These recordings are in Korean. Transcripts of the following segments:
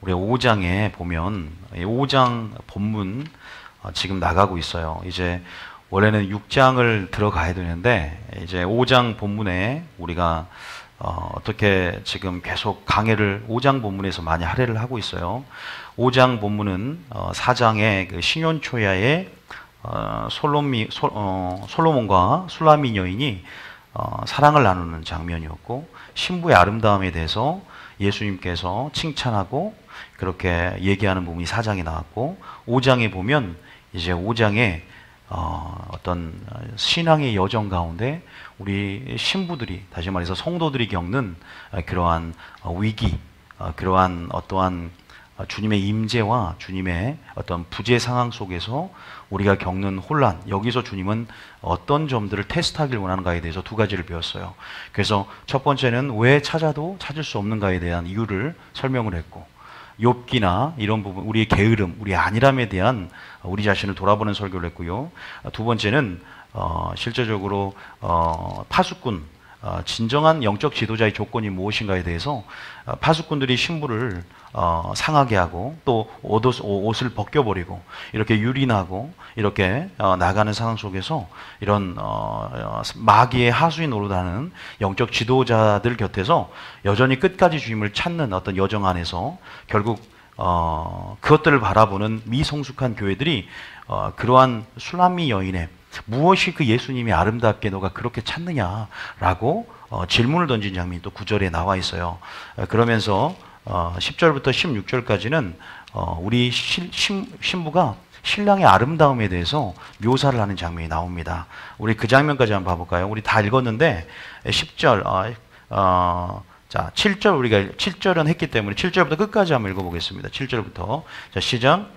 우리 5장에 보면 5장 본문 지금 나가고 있어요. 이제 원래는 6장을 들어가야 되는데 이제 5장 본문에 우리가 어떻게 지금 계속 강해를 5장 본문에서 많이 할애를 하고 있어요. 5장 본문은 4장의 그 신혼초야의 솔로몬과 술라미 여인이 사랑을 나누는 장면이었고, 신부의 아름다움에 대해서 예수님께서 칭찬하고 그렇게 얘기하는 부분이 4장에 나왔고, 5장에 보면 이제 5장에 어떤 신앙의 여정 가운데 우리 신부들이, 다시 말해서 성도들이 겪는 그러한 위기, 그러한 어떠한 주님의 임재와 주님의 어떤 부재 상황 속에서 우리가 겪는 혼란, 여기서 주님은 어떤 점들을 테스트하길 원하는가에 대해서 두 가지를 배웠어요. 그래서 첫 번째는 왜 찾아도 찾을 수 없는가에 대한 이유를 설명을 했고, 욥기나 이런 부분, 우리의 게으름, 우리의 안일함에 대한 우리 자신을 돌아보는 설교를 했고요. 두 번째는 실제적으로 파수꾼, 진정한 영적 지도자의 조건이 무엇인가에 대해서 파수꾼들이 신부를 상하게 하고 또 옷을 벗겨버리고 이렇게 유린하고 이렇게 나가는 상황 속에서 이런 마귀의 하수인 노릇하는 영적 지도자들 곁에서 여전히 끝까지 주님을 찾는 어떤 여정 안에서 결국 그것들을 바라보는 미성숙한 교회들이 그러한 술람미 여인의 무엇이 그 예수님이 아름답게 너가 그렇게 찾느냐라고 질문을 던진 장면이 또 9절에 나와 있어요. 그러면서 10절부터 16절까지는 우리 신부가 신랑의 아름다움에 대해서 묘사를 하는 장면이 나옵니다. 우리 그 장면까지 한번 봐볼까요? 우리 다 읽었는데 10절, 자 7절, 우리가 7절은 했기 때문에 7절부터 끝까지 한번 읽어보겠습니다. 7절부터. 자, 시작.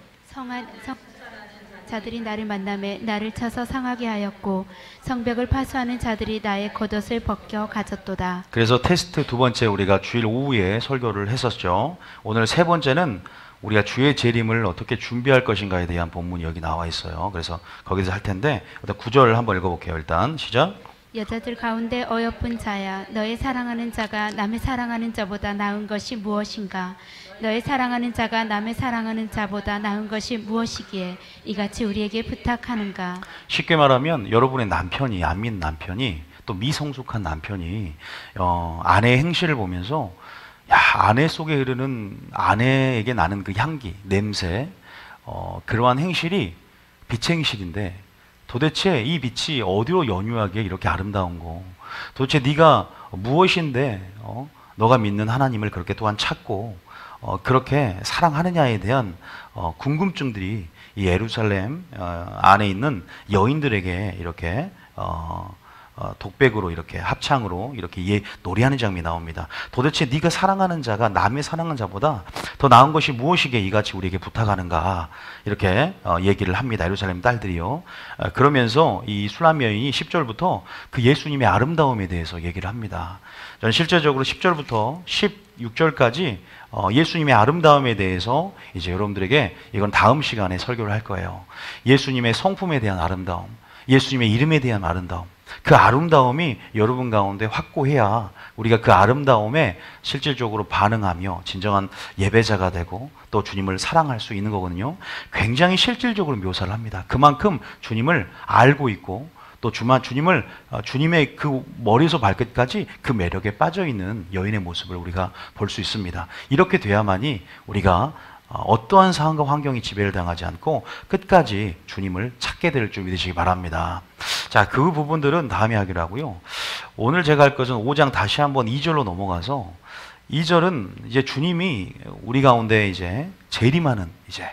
자들이 나를 만나매 나를 쳐서 상하게 하였고 성벽을 파수하는 자들이 나의 겉옷을 벗겨 가졌도다. 그래서 테스트 두 번째 우리가 주일 오후에 설교를 했었죠. 오늘 세 번째는 우리가 주의 재림을 어떻게 준비할 것인가에 대한 본문이 여기 나와 있어요. 그래서 거기서 할 텐데 일단 9절 한번 읽어볼게요. 일단 시작. 여자들 가운데 어여쁜 자야, 너의 사랑하는 자가 남의 사랑하는 자보다 나은 것이 무엇인가? 너의 사랑하는 자가 남의 사랑하는 자보다 나은 것이 무엇이기에 이같이 우리에게 부탁하는가? 쉽게 말하면 여러분의 남편이, 안 믿는 남편이, 또 미성숙한 남편이 아내의 행실을 보면서 아내 속에 흐르는, 아내에게 나는 그 향기, 냄새, 그러한 행실이 빛의 행실인데 도대체 이 빛이 어디로 연유하게 이렇게 아름다운 거, 도대체 네가 무엇인데 너가 믿는 하나님을 그렇게 또한 찾고 그렇게 사랑하느냐에 대한 궁금증들이 이 예루살렘 안에 있는 여인들에게 이렇게 독백으로 이렇게 합창으로 이렇게 노래하는 장면이 나옵니다. 도대체 네가 사랑하는 자가 남의 사랑하는 자보다 더 나은 것이 무엇이기에 이같이 우리에게 부탁하는가, 이렇게 얘기를 합니다. 예루살렘 딸들이요. 그러면서 이 술람 여인이 10절부터 그 예수님의 아름다움에 대해서 얘기를 합니다. 저는 실제적으로 10절부터 16절까지 예수님의 아름다움에 대해서 이제 여러분들에게 이건 다음 시간에 설교를 할 거예요. 예수님의 성품에 대한 아름다움, 예수님의 이름에 대한 아름다움, 그 아름다움이 여러분 가운데 확고해야 우리가 그 아름다움에 실질적으로 반응하며 진정한 예배자가 되고 또 주님을 사랑할 수 있는 거거든요. 굉장히 실질적으로 묘사를 합니다. 그만큼 주님을 알고 있고 또 주님을 주님의 그 머리에서 발끝까지 그 매력에 빠져있는 여인의 모습을 우리가 볼 수 있습니다. 이렇게 돼야만이 우리가 어떠한 상황과 환경이 지배를 당하지 않고 끝까지 주님을 찾게 될 줄 믿으시기 바랍니다. 자, 그 부분들은 다음에 하기로 하고요. 오늘 제가 할 것은 5장 다시 한번 2절로 넘어가서 2절은 이제 주님이 우리 가운데 이제 재림하는 이제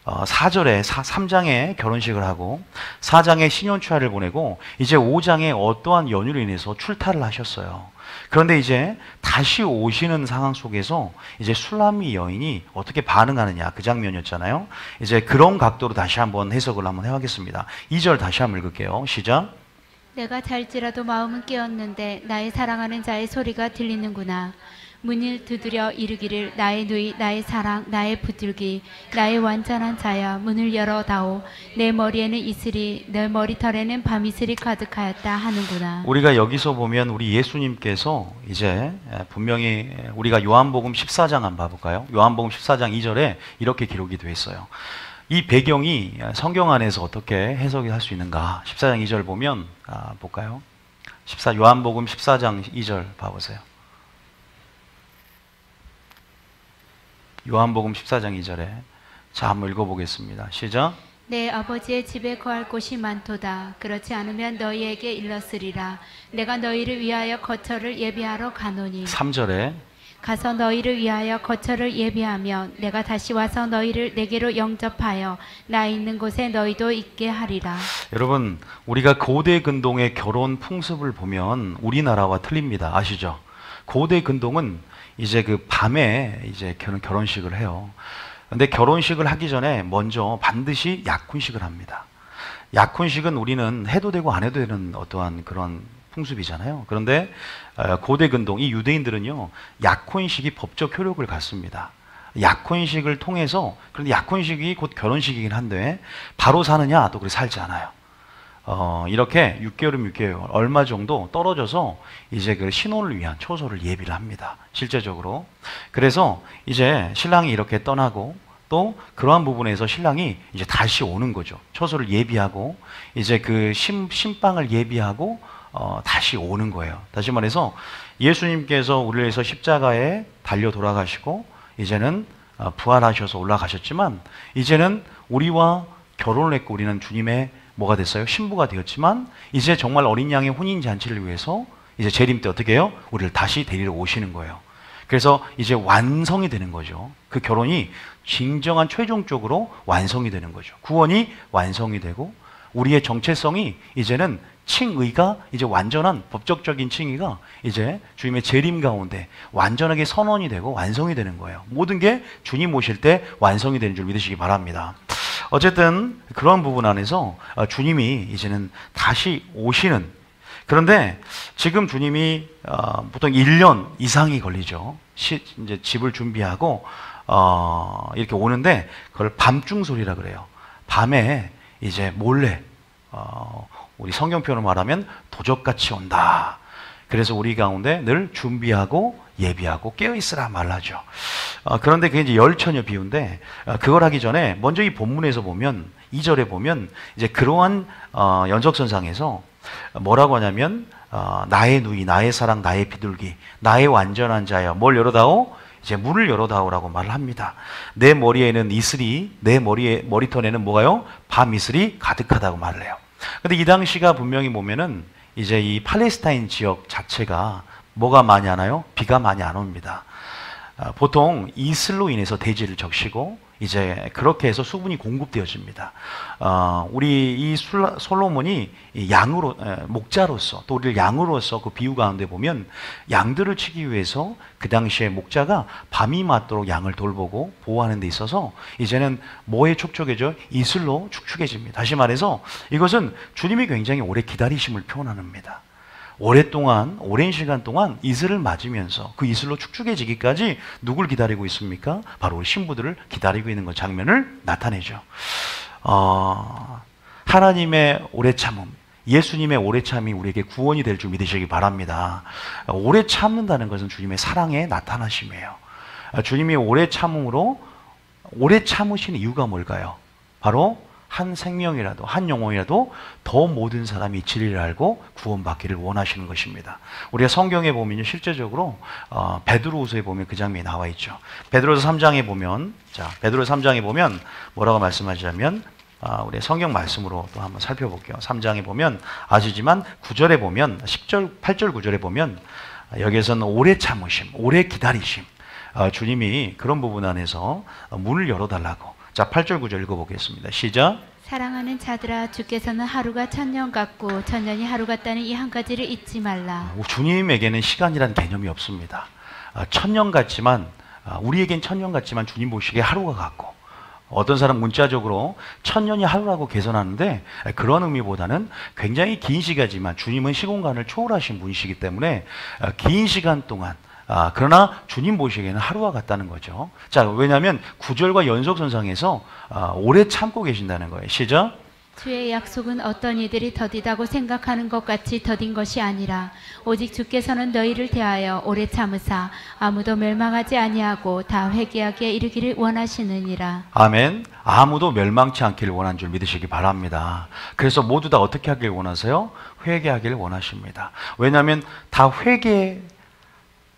4절에 3장에 결혼식을 하고 4장에 신혼초하를 보내고 이제 5장에 어떠한 연유로 인해서 출타를 하셨어요. 그런데 이제 다시 오시는 상황 속에서 이제 술람미 여인이 어떻게 반응하느냐, 그 장면이었잖아요. 이제 그런 각도로 다시 한번 해석을 한번 해보겠습니다. 2절 다시 한번 읽을게요. 시작. 내가 잘지라도 마음은 깨었는데 나의 사랑하는 자의 소리가 들리는구나. 문을 두드려 이르기를 나의 누이 나의 사랑 나의 부들기 나의 완전한 자야 문을 열어다오 내 머리에는 이슬이 내 머리털에는 밤이슬이 가득하였다 하는구나. 우리가 여기서 보면 우리 예수님께서 이제 분명히 우리가 요한복음 14장 한번 봐볼까요? 요한복음 14장 2절에 이렇게 기록이 되어 있어요. 이 배경이 성경 안에서 어떻게 해석이 할 수 있는가? 14장 2절 보면 볼까요? 요한복음 14장 2절 봐보세요. 요한복음 14장 2절에 자 한번 읽어보겠습니다. 시작. 내 아버지의 집에 거할 곳이 많도다. 그렇지 않으면 너희에게 일렀으리라. 내가 너희를 위하여 거처를 예비하러 가노니. 3절에 가서 너희를 위하여 거처를 예비하며 내가 다시 와서 너희를 내게로 영접하여 나 있는 곳에 너희도 있게 하리라. 여러분, 우리가 고대 근동의 결혼 풍습을 보면 우리나라와 틀립니다. 아시죠? 고대 근동은 이제 그 밤에 이제 결혼식을 해요. 근데 결혼식을 하기 전에 먼저 반드시 약혼식을 합니다. 약혼식은 우리는 해도 되고 안 해도 되는 어떠한 그런 풍습이잖아요. 그런데 고대 근동, 이 유대인들은요, 약혼식이 법적 효력을 갖습니다. 약혼식을 통해서, 그런데 약혼식이 곧 결혼식이긴 한데, 바로 사느냐? 또 그렇게 살지 않아요. 이렇게 6개월이면 6개월, 얼마 정도 떨어져서 이제 그 신혼을 위한 초소를 예비를 합니다. 실제적으로. 그래서 이제 신랑이 이렇게 떠나고, 또 그러한 부분에서 신랑이 이제 다시 오는 거죠. 초소를 예비하고, 이제 그 신방을 예비하고, 다시 오는 거예요. 다시 말해서 예수님께서 우리를 위해서 십자가에 달려 돌아가시고 이제는 부활하셔서 올라가셨지만 이제는 우리와 결혼을 했고 우리는 주님의 뭐가 됐어요? 신부가 되었지만 이제 정말 어린 양의 혼인 잔치를 위해서 이제 재림 때 어떻게 해요? 우리를 다시 데리러 오시는 거예요. 그래서 이제 완성이 되는 거죠. 그 결혼이 진정한 최종적으로 완성이 되는 거죠. 구원이 완성이 되고 우리의 정체성이 이제는 칭의가 이제 완전한 법적적인 칭의가 이제 주님의 재림 가운데 완전하게 선언이 되고 완성이 되는 거예요. 모든 게 주님 오실 때 완성이 되는 줄 믿으시기 바랍니다. 어쨌든 그런 부분 안에서 주님이 이제는 다시 오시는, 그런데 지금 주님이 보통 1년 이상이 걸리죠. 이제 집을 준비하고 이렇게 오는데 그걸 밤중 소리라 그래요. 밤에 이제 몰래 우리 성경 표현을 말하면 도적같이 온다. 그래서 우리 가운데 늘 준비하고 예비하고 깨어있으라 말하죠. 그런데 그게 이제 열처녀 비유인데 그걸 하기 전에 먼저 이 본문에서 보면 2절에 보면 이제 그러한 연속선상에서 뭐라고 하냐면 나의 누이, 나의 사랑, 나의 비둘기, 나의 완전한 자여 뭘 열어다오? 이제 문을 열어다오라고 말을 합니다. 내 머리에는 이슬이, 내 머리털에는 뭐가요? 밤 이슬이 가득하다고 말을 해요. 근데 이 당시가 분명히 보면은 이제 이 팔레스타인 지역 자체가 뭐가 많이 안 와요? 비가 많이 안 옵니다. 보통 이슬로 인해서 대지를 적시고 이제 그렇게 해서 수분이 공급되어집니다. 우리 이 솔로몬이 양으로 목자로서 또 우리를 양으로서 그 비유 가운데 보면 양들을 치기 위해서 그 당시에 목자가 밤이 맞도록 양을 돌보고 보호하는 데 있어서 이제는 뭐에 촉촉해져? 이슬로 축축해집니다. 다시 말해서 이것은 주님이 굉장히 오래 기다리심을 표현합니다. 오랫동안, 오랜 시간 동안 이슬을 맞으면서 그 이슬로 축축해지기까지 누굴 기다리고 있습니까? 바로 우리 신부들을 기다리고 있는 그 장면을 나타내죠. 하나님의 오래 참음, 예수님의 오래 참이 우리에게 구원이 될 줄 믿으시기 바랍니다. 오래 참는다는 것은 주님의 사랑의 나타나심이에요. 주님이 오래 참음으로 오래 참으시는 이유가 뭘까요? 바로 한 생명이라도, 한 영혼이라도 더 모든 사람이 진리를 알고 구원받기를 원하시는 것입니다. 우리가 성경에 보면요, 실제적으로 베드로후서에 보면 그 장면이 나와 있죠. 베드로서 3장에 보면, 베드로서 3장에 보면 뭐라고 말씀하시냐면, 우리 성경 말씀으로 또 한번 살펴볼게요. 3장에 보면 아시지만 9절에 보면 10절, 8절, 9절에 보면 여기에서는 오래 참으심, 오래 기다리심, 주님이 그런 부분 안에서 문을 열어달라고. 자, 8절 9절 읽어보겠습니다. 시작. 사랑하는 자들아, 주께서는 하루가 천년 같고 천년이 하루 같다는 이 한 가지를 잊지 말라. 주님에게는 시간이라는 개념이 없습니다. 천년 같지만 우리에겐 천년 같지만 주님 보시기에 하루가 같고, 어떤 사람 문자적으로 천년이 하루라고 계산하는데 그런 의미보다는 굉장히 긴 시간이지만 주님은 시공간을 초월하신 분이시기 때문에 긴 시간 동안 그러나 주님 보시기에는 하루와 같다는 거죠. 자, 왜냐하면 구절과 연속선상에서 오래 참고 계신다는 거예요. 시작. 주의 약속은 어떤 이들이 더디다고 생각하는 것 같이 더딘 것이 아니라 오직 주께서는 너희를 대하여 오래 참으사 아무도 멸망하지 아니하고 다 회개하기에 이르기를 원하시느니라. 아멘. 아무도 멸망치 않기를 원한 줄 믿으시기 바랍니다. 그래서 모두 다 어떻게 하길 원하세요? 회개하기를 원하십니다. 왜냐하면 다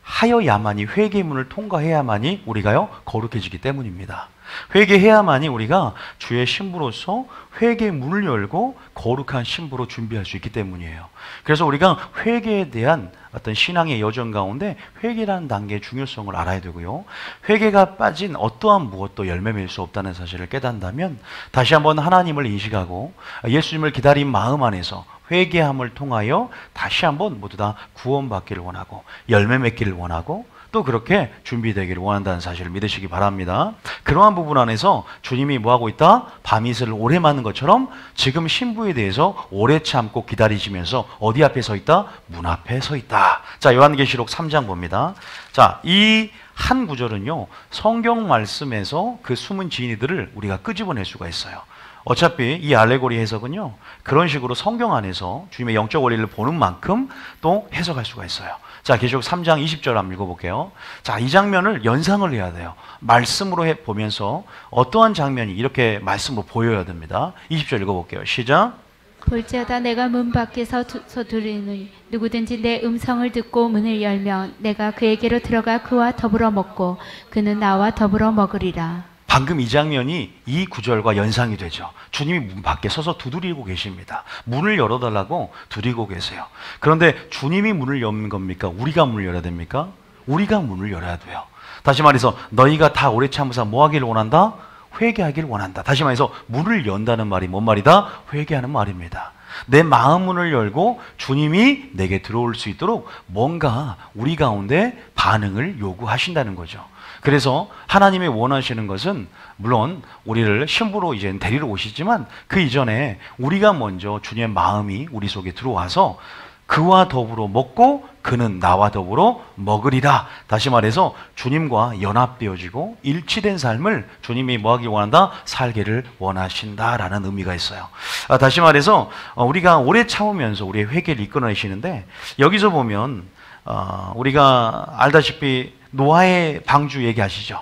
회개하여야만이, 회개문을 통과해야만이 우리가요 거룩해지기 때문입니다. 회개해야만이 우리가 주의 신부로서 회개문을 열고 거룩한 신부로 준비할 수 있기 때문이에요. 그래서 우리가 회개에 대한 어떤 신앙의 여정 가운데 회개라는 단계의 중요성을 알아야 되고요. 회개가 빠진 어떠한 무엇도 열매 맺을 수 없다는 사실을 깨닫는다면 다시 한번 하나님을 인식하고 예수님을 기다린 마음 안에서 회개함을 통하여 다시 한번 모두 다 구원받기를 원하고 열매 맺기를 원하고 또 그렇게 준비되기를 원한다는 사실을 믿으시기 바랍니다. 그러한 부분 안에서 주님이 뭐하고 있다? 밤이슬을 오래 맞는 것처럼 지금 신부에 대해서 오래 참고 기다리시면서 어디 앞에 서 있다? 문 앞에 서 있다. 자, 요한계시록 3장 봅니다. 자, 이 한 구절은요 성경 말씀에서 그 숨은 진리들을 우리가 끄집어낼 수가 있어요. 어차피 이 알레고리 해석은요 그런 식으로 성경 안에서 주님의 영적 원리를 보는 만큼 또 해석할 수가 있어요. 자, 계시록 3장 20절 한번 읽어볼게요. 자, 이 장면을 연상을 해야 돼요. 말씀으로 보면서 어떠한 장면이 이렇게 말씀으로 보여야 됩니다. 20절 읽어볼게요. 시작. 볼지어다 내가 문 밖에서 들으니 누구든지 내 음성을 듣고 문을 열면 내가 그에게로 들어가 그와 더불어 먹고 그는 나와 더불어 먹으리라. 방금 이 장면이 이 구절과 연상이 되죠. 주님이 문 밖에 서서 두드리고 계십니다. 문을 열어달라고 두드리고 계세요. 그런데 주님이 문을 여는 겁니까? 우리가 문을 열어야 됩니까? 우리가 문을 열어야 돼요. 다시 말해서 너희가 다 오래 참으사 뭐 하기를 원한다? 회개하기를 원한다. 다시 말해서 문을 연다는 말이 뭔 말이다? 회개하는 말입니다. 내 마음 문을 열고 주님이 내게 들어올 수 있도록 뭔가 우리 가운데 반응을 요구하신다는 거죠. 그래서 하나님이 원하시는 것은 물론 우리를 신부로 이제 데리러 오시지만 그 이전에 우리가 먼저 주님의 마음이 우리 속에 들어와서 그와 더불어 먹고 그는 나와 더불어 먹으리라. 다시 말해서 주님과 연합되어지고 일치된 삶을 주님이 뭐하길 원한다? 살기를 원하신다라는 의미가 있어요. 다시 말해서 우리가 오래 참으면서 우리의 회개를 이끌어내시는데 여기서 보면 우리가 알다시피 노아의 방주 얘기하시죠.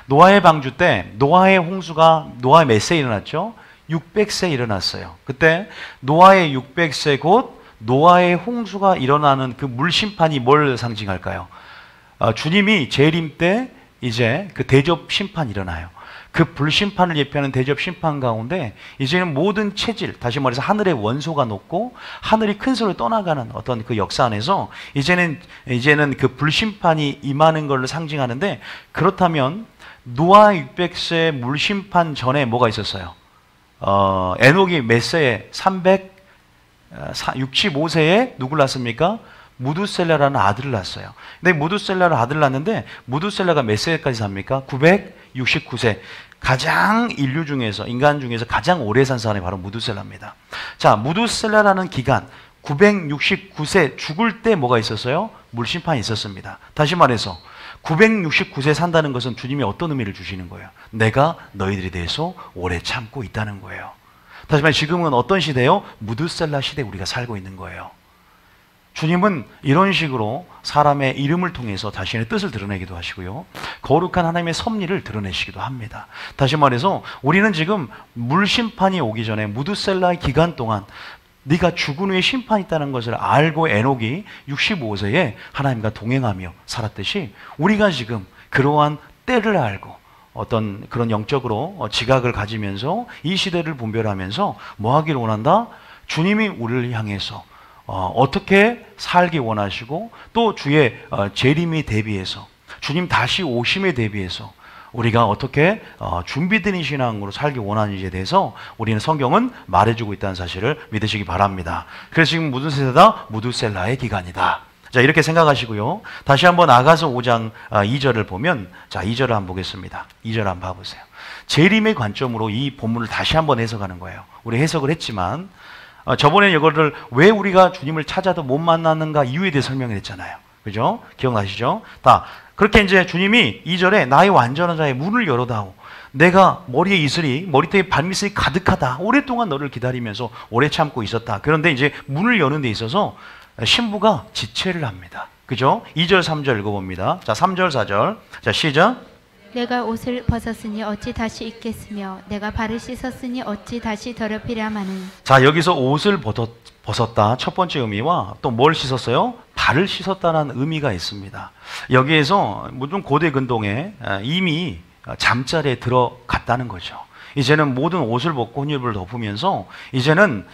노아의 방주 때 노아의 홍수가 노아의 몇 세 일어났죠? 600세 일어났어요. 그때 노아의 600세 곧 노아의 홍수가 일어나는 그 물심판이 뭘 상징할까요? 주님이 재림 때 이제 그 대접 심판이 일어나요. 그 불심판을 예표하는 대접 심판 가운데 이제는 모든 체질, 다시 말해서 하늘의 원소가 녹고 하늘이 큰 소리로 떠나가는 어떤 그 역사 안에서 이제는 그 불심판이 임하는 걸 상징하는데, 그렇다면 노아 600세 물심판 전에 뭐가 있었어요? 에녹이 몇 세에? 365세에 누굴 낳습니까? 무두셀라라는 아들을 낳았어요. 근데 무두셀라를 아들을 낳았는데 무두셀라가 몇 세까지 삽니까? 969세. 가장 인류 중에서, 인간 중에서 가장 오래 산 사람이 바로 무두셀라입니다. 자, 무두셀라라는 기간 969세 죽을 때 뭐가 있었어요? 물심판이 있었습니다. 다시 말해서 969세 산다는 것은 주님이 어떤 의미를 주시는 거예요? 내가 너희들에 대해서 오래 참고 있다는 거예요. 다시 말해 지금은 어떤 시대요? 무두셀라 시대에 우리가 살고 있는 거예요. 주님은 이런 식으로 사람의 이름을 통해서 자신의 뜻을 드러내기도 하시고요, 거룩한 하나님의 섭리를 드러내시기도 합니다. 다시 말해서 우리는 지금 물심판이 오기 전에 무두셀라의 기간 동안 네가 죽은 후에 심판이 있다는 것을 알고 에녹이 65세에 하나님과 동행하며 살았듯이 우리가 지금 그러한 때를 알고 어떤 그런 영적으로 지각을 가지면서 이 시대를 분별하면서 뭐 하기를 원한다? 주님이 우리를 향해서 어떻게 살기 원하시고 또 주의 재림에 대비해서 주님 다시 오심에 대비해서 우리가 어떻게 준비된 신앙으로 살기 원하는지에 대해서 우리는 성경은 말해주고 있다는 사실을 믿으시기 바랍니다. 그래서 지금 무슨 세대다? 무두셀라의 기간이다. 자, 이렇게 생각하시고요. 다시 한번 아가서 5장 2절을 보면, 자, 2절을 한번 보겠습니다. 2절 한번 봐보세요. 재림의 관점으로 이 본문을 다시 한번 해석하는 거예요. 우리 해석을 했지만 저번에 이거를 왜 우리가 주님을 찾아도 못 만나는가 이유에 대해 설명을 했잖아요. 그죠? 기억나시죠? 다 그렇게 이제 주님이 2절에 나의 완전한 자의 문을 열어다오. 내가 머리에 이슬이 머리털에 발미슬이 가득하다. 오랫동안 너를 기다리면서 오래 참고 있었다. 그런데 이제 문을 여는 데 있어서 신부가 지체를 합니다. 그죠? 2절 3절 읽어봅니다. 자, 3절 4절. 자, 시작. 내가 옷을 벗었으니 어찌 다시 입겠으며 내가 발을 씻었으니 어찌 다시 더럽히랴마는. 자, 여기서 옷을 벗었다. 첫 번째 의미와 또 뭘 씻었어요? 발을 씻었다는 의미가 있습니다. 여기에서 좀 고대 근동에 이미 잠자리에 들어갔다는 거죠. 이제는 모든 옷을 벗고 혼혈을 덮으면서 이제는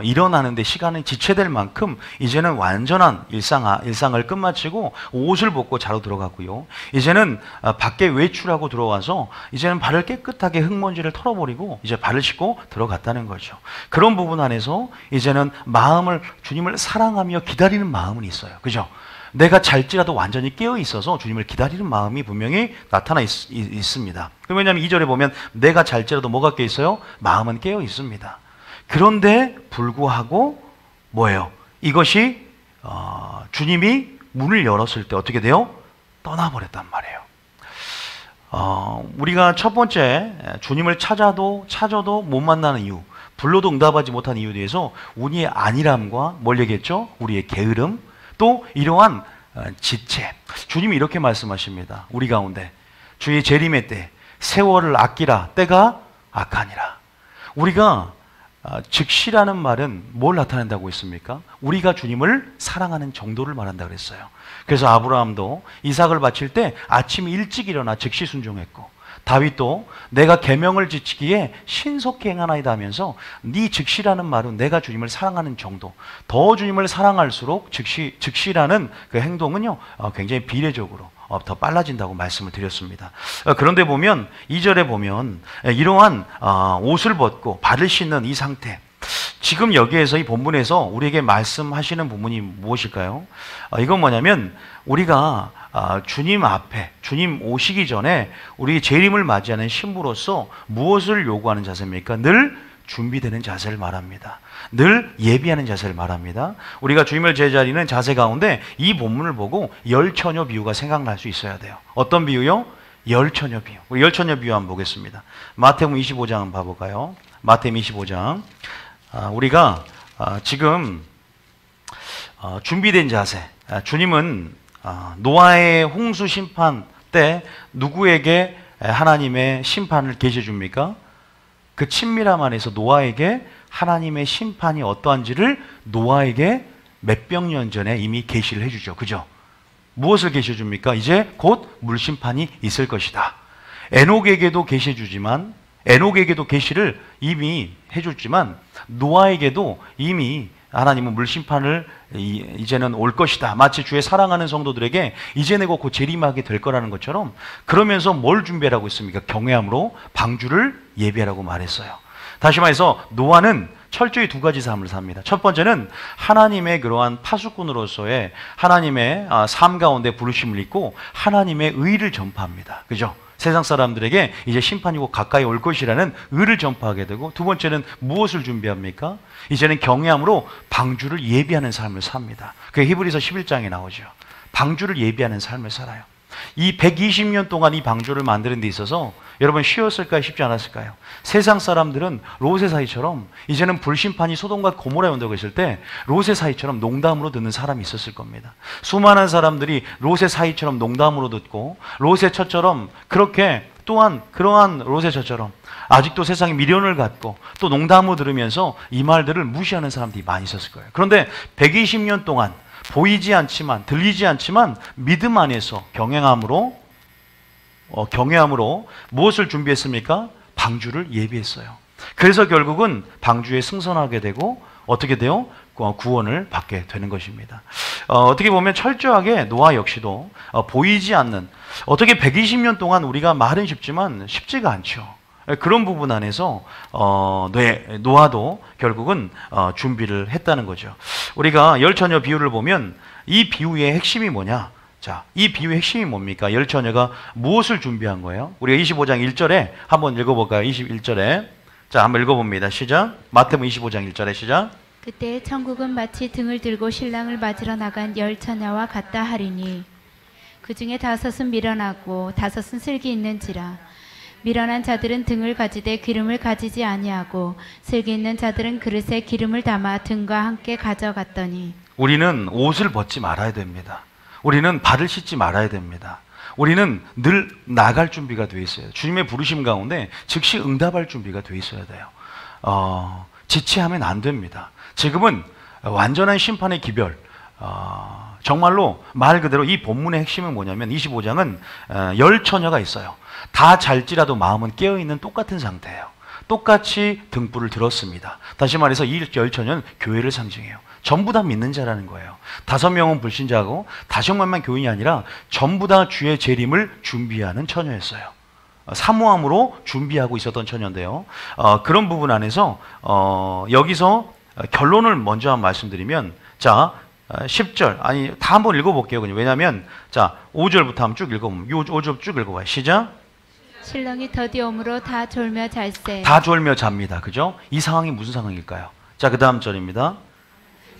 일어나는데 시간이 지체될 만큼 이제는 완전한 일상을 끝마치고 옷을 벗고 자러 들어갔고요. 이제는 밖에 외출하고 들어와서 이제는 발을 깨끗하게 흙먼지를 털어버리고 이제 발을 씻고 들어갔다는 거죠. 그런 부분 안에서 이제는 주님을 사랑하며 기다리는 마음은 있어요. 그죠? 내가 잘지라도 완전히 깨어 있어서 주님을 기다리는 마음이 분명히 나타나 있습니다. 왜냐하면 2절에 보면 내가 잘지라도 뭐가 깨어 있어요? 마음은 깨어 있습니다. 그런데 불구하고 뭐예요? 이것이 주님이 문을 열었을 때 어떻게 돼요? 떠나버렸단 말이에요. 우리가 첫 번째 주님을 찾아도 못 만나는 이유, 불러도 응답하지 못한 이유에 대해서 우리의 안일함과 뭘 얘기했죠? 우리의 게으름, 또 이러한 지체. 주님이 이렇게 말씀하십니다. 우리 가운데 주의 재림의 때 세월을 아끼라. 때가 악하니라. 우리가 즉시라는 말은 뭘 나타낸다고 했습니까? 우리가 주님을 사랑하는 정도를 말한다고 그랬어요. 그래서 아브라함도 이삭을 바칠 때 아침 일찍 일어나 즉시 순종했고, 다윗도 내가 계명을 지키기에 신속히 행하나이다 하면서 네 즉시라는 말은 내가 주님을 사랑하는 정도, 더 주님을 사랑할수록 즉시라는 그 행동은요 굉장히 비례적으로 더 빨라진다고 말씀을 드렸습니다. 그런데 보면 2절에 보면 이러한 옷을 벗고 발을 씻는 이 상태, 지금 여기에서 이 본문에서 우리에게 말씀하시는 부분이 무엇일까요? 이건 뭐냐면 우리가 주님 앞에, 주님 오시기 전에 우리 재림을 맞이하는 신부로서 무엇을 요구하는 자세입니까? 늘 준비되는 자세를 말합니다. 늘 예비하는 자세를 말합니다. 우리가 주님을 제자리는 자세 가운데 이 본문을 보고 열처녀 비유가 생각날 수 있어야 돼요. 어떤 비유요? 열처녀 비유. 우리 열처녀 비유 한번 보겠습니다. 마태복음 25장 한번 봐볼까요? 마태복음 25장. 우리가 지금 준비된 자세. 주님은 노아의 홍수 심판 때 누구에게 하나님의 심판을 계셔줍니까? 그 친밀함 안에서 노아에게 하나님의 심판이 어떠한지를 노아에게 몇백 년 전에 이미 계시를 해주죠. 그죠? 무엇을 계셔줍니까? 이제 곧 물심판이 있을 것이다. 에녹에게도 계시해주지만, 에녹에게도 계시를 이미 해줬지만 노아에게도 이미 하나님은 물심판을 이제는 올 것이다. 마치 주의 사랑하는 성도들에게 이제 내고 곧 재림하게 될 거라는 것처럼, 그러면서 뭘 준비하라고 했습니까? 경외함으로 방주를 예비하라고 말했어요. 다시 말해서 노아는 철저히 두 가지 삶을 삽니다. 첫 번째는 하나님의 그러한 파수꾼으로서의 하나님의 삶 가운데 부르심을 입고 하나님의 의를 전파합니다. 그죠? 세상 사람들에게 이제 심판이 곧 가까이 올 것이라는 의를 전파하게 되고, 두 번째는 무엇을 준비합니까? 이제는 경외함으로 방주를 예비하는 삶을 삽니다. 그게 히브리서 11장에 나오죠. 방주를 예비하는 삶을 살아요. 이 120년 동안 이 방주를 만드는 데 있어서 여러분 쉬웠을까요? 쉽지 않았을까요? 세상 사람들은 롯의 사이처럼 이제는 불심판이 소돔과 고모라에 온다고 했을 때 롯의 사이처럼 농담으로 듣는 사람이 있었을 겁니다. 수많은 사람들이 롯의 사이처럼 농담으로 듣고, 롯의 처처럼 그렇게 또한 그러한 롯의 처처럼 아직도 세상에 미련을 갖고 또 농담으로 들으면서 이 말들을 무시하는 사람들이 많이 있었을 거예요. 그런데 120년 동안 보이지 않지만, 들리지 않지만 믿음 안에서 경외함으로 무엇을 준비했습니까? 방주를 예비했어요. 그래서 결국은 방주에 승선하게 되고 어떻게 돼요? 구원을 받게 되는 것입니다. 어떻게 보면 철저하게 노아 역시도 보이지 않는, 어떻게 120년 동안 우리가 말은 쉽지만 쉽지가 않죠. 그런 부분 안에서 노아도 결국은 준비를 했다는 거죠. 우리가 열처녀 비유를 보면 이 비유의 핵심이 뭐냐? 자, 이 비유의 핵심이 뭡니까? 열처녀가 무엇을 준비한 거예요? 우리가 25장 1절에 한번 읽어볼까요? 21절에. 자, 한번 읽어봅니다. 시작. 마태복음 25장 1절에 시작. 그때 천국은 마치 등을 들고 신랑을 맞으러 나간 열 처녀와 같다 하리니 그 중에 5은 미련하고 5은 슬기 있는지라. 미련한 자들은 등을 가지되 기름을 가지지 아니하고 슬기 있는 자들은 그릇에 기름을 담아 등과 함께 가져갔더니 우리는 옷을 벗지 말아야 됩니다. 우리는 발을 씻지 말아야 됩니다. 우리는 늘 나갈 준비가 돼 있어요. 주님의 부르심 가운데 즉시 응답할 준비가 돼 있어야 돼요. 지체하면 안 됩니다. 지금은 완전한 심판의 기별, 정말로 말 그대로 이 본문의 핵심은 뭐냐면 25장은 열 처녀가 있어요. 다 잘지라도 마음은 깨어있는 똑같은 상태예요. 똑같이 등불을 들었습니다. 다시 말해서 이 열 처녀는 교회를 상징해요. 전부 다 믿는 자라는 거예요. 5명은 불신자고 5명만 교인이 아니라 전부 다 주의 재림을 준비하는 처녀였어요. 사모함으로 준비하고 있었던 처녀인데요. 그런 부분 안에서 여기서 결론을 먼저 한번 말씀드리면, 자 10절 아니 다 한번 읽어볼게요. 그냥 왜냐하면 자 5절부터 한번 쭉 읽어보면 5절 쭉 읽어봐요. 시작. 신랑이 더디 오므로 다 졸며 잘세. 다 졸며 잡니다. 그죠? 이 상황이 무슨 상황일까요? 자 그 다음 절입니다.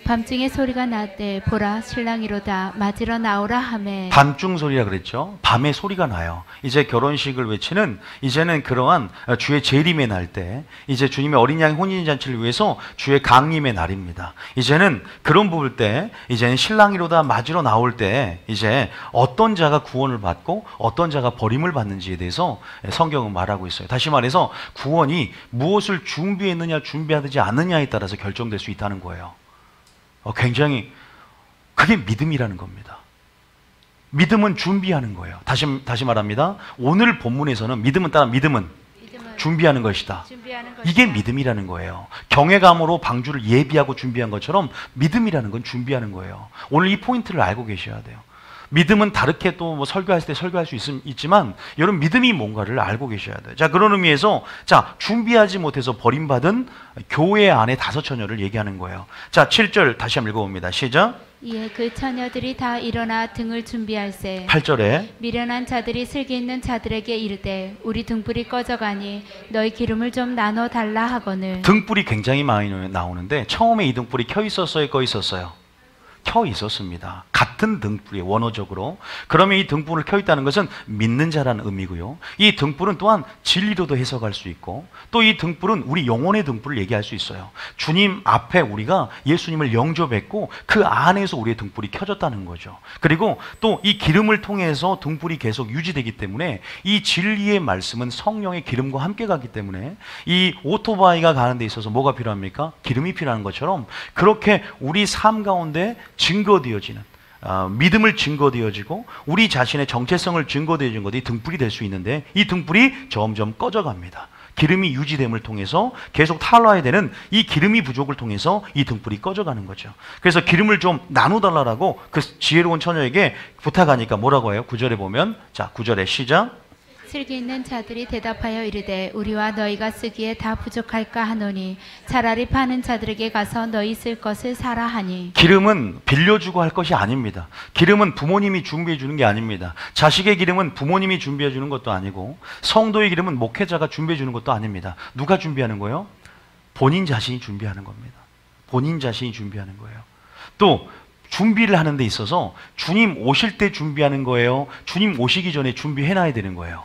밤중에 소리가 나되 보라 신랑이로다 맞으러 나오라 하매. 밤중 소리라 그랬죠. 밤에 소리가 나요. 이제 결혼식을 외치는, 이제는 그러한 주의 재림의 날 때, 이제 주님의 어린 양 혼인잔치를 위해서 주의 강림의 날입니다. 이제는 그런 부분 때, 이제는 신랑이로다 맞으러 나올 때, 이제 어떤 자가 구원을 받고 어떤 자가 버림을 받는지에 대해서 성경은 말하고 있어요. 다시 말해서 구원이 무엇을 준비했느냐 준비하지 않느냐에 따라서 결정될 수 있다는 거예요. 굉장히 그게 믿음이라는 겁니다. 믿음은 준비하는 거예요. 다시 말합니다. 오늘 본문에서는 믿음은 준비하는 것이다. 이게 믿음이라는 거예요. 경외감으로 방주를 예비하고 준비한 것처럼 믿음이라는 건 준비하는 거예요. 오늘 이 포인트를 알고 계셔야 돼요. 믿음은 다르게 또 뭐 설교할 때 설교할 수 있지만 여러분 믿음이 뭔가를 알고 계셔야 돼요. 자 그런 의미에서 자 준비하지 못해서 버림받은 교회 안에 5처녀를 얘기하는 거예요. 자 7절 다시 한번 읽어봅니다. 시작. 예, 그 처녀들이 다 일어나 등을 준비할세. 8절에 미련한 자들이 슬기 있는 자들에게 이르되 우리 등불이 꺼져가니 너희 기름을 좀 나눠 달라 하거늘. 등불이 굉장히 많이 나오는데 처음에 이 등불이 켜 있었어요, 꺼 있었어요? 켜 있었습니다. 같은 등불이에요, 원어적으로. 그러면 이 등불을 켜 있다는 것은 믿는 자라는 의미고요. 이 등불은 또한 진리로도 해석할 수 있고, 또 이 등불은 우리 영혼의 등불을 얘기할 수 있어요. 주님 앞에 우리가 예수님을 영접했고 그 안에서 우리의 등불이 켜졌다는 거죠. 그리고 또 이 기름을 통해서 등불이 계속 유지되기 때문에 이 진리의 말씀은 성령의 기름과 함께 가기 때문에 이 오토바이가 가는 데 있어서 뭐가 필요합니까? 기름이 필요한 것처럼 그렇게 우리 삶 가운데 증거되어지는 믿음을 증거되어지고 우리 자신의 정체성을 증거되어지는 것이 등불이 될 수 있는데 이 등불이 점점 꺼져갑니다. 기름이 유지됨을 통해서 계속 탈라야 되는 이 기름이 부족을 통해서 이 등불이 꺼져가는 거죠. 그래서 기름을 좀 나눠달라고 그 지혜로운 처녀에게 부탁하니까 뭐라고 해요? 9절에 보면 자 9절에 시작. 슬기 있는 자들이 대답하여 이르되 우리와 너희가 쓰기에 다 부족할까 하노니 차라리 파는 자들에게 가서 너희 쓸 것을 사라 하니. 기름은 빌려주고 할 것이 아닙니다. 기름은 부모님이 준비해 주는 게 아닙니다. 자식의 기름은 부모님이 준비해 주는 것도 아니고 성도의 기름은 목회자가 준비해 주는 것도 아닙니다. 누가 준비하는 거예요? 본인 자신이 준비하는 겁니다. 본인 자신이 준비하는 거예요. 또 준비를 하는 데 있어서 주님 오실 때 준비하는 거예요? 주님 오시기 전에 준비해놔야 되는 거예요?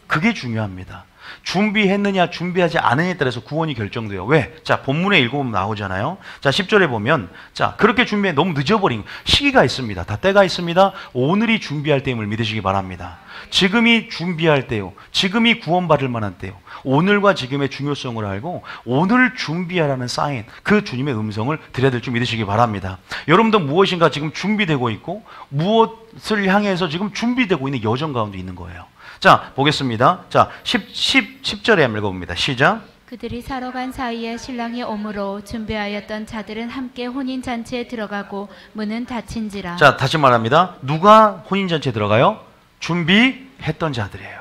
그게 중요합니다. 준비했느냐 준비하지 않느냐에 따라서 구원이 결정돼요. 왜? 자 본문에 읽어보면 나오잖아요. 자 10절에 보면 자 그렇게 준비해 너무 늦어버린 시기가 있습니다. 다 때가 있습니다. 오늘이 준비할 때임을 믿으시기 바랍니다. 지금이 준비할 때요. 지금이 구원받을 만한 때요. 오늘과 지금의 중요성을 알고 오늘 준비하라는 사인, 그 주님의 음성을 드려야 될 줄 믿으시기 바랍니다. 여러분도 무엇인가 지금 준비되고 있고 무엇을 향해서 지금 준비되고 있는 여정 가운데 있는 거예요. 자 보겠습니다. 자 10절에 한번 읽어봅니다. 시작. 그들이 사러 간 사이에 신랑이 오므로 준비하였던 자들은 함께 혼인잔치에 들어가고 문은 닫힌지라. 자 다시 말합니다. 누가 혼인잔치에 들어가요? 준비했던 자들이에요.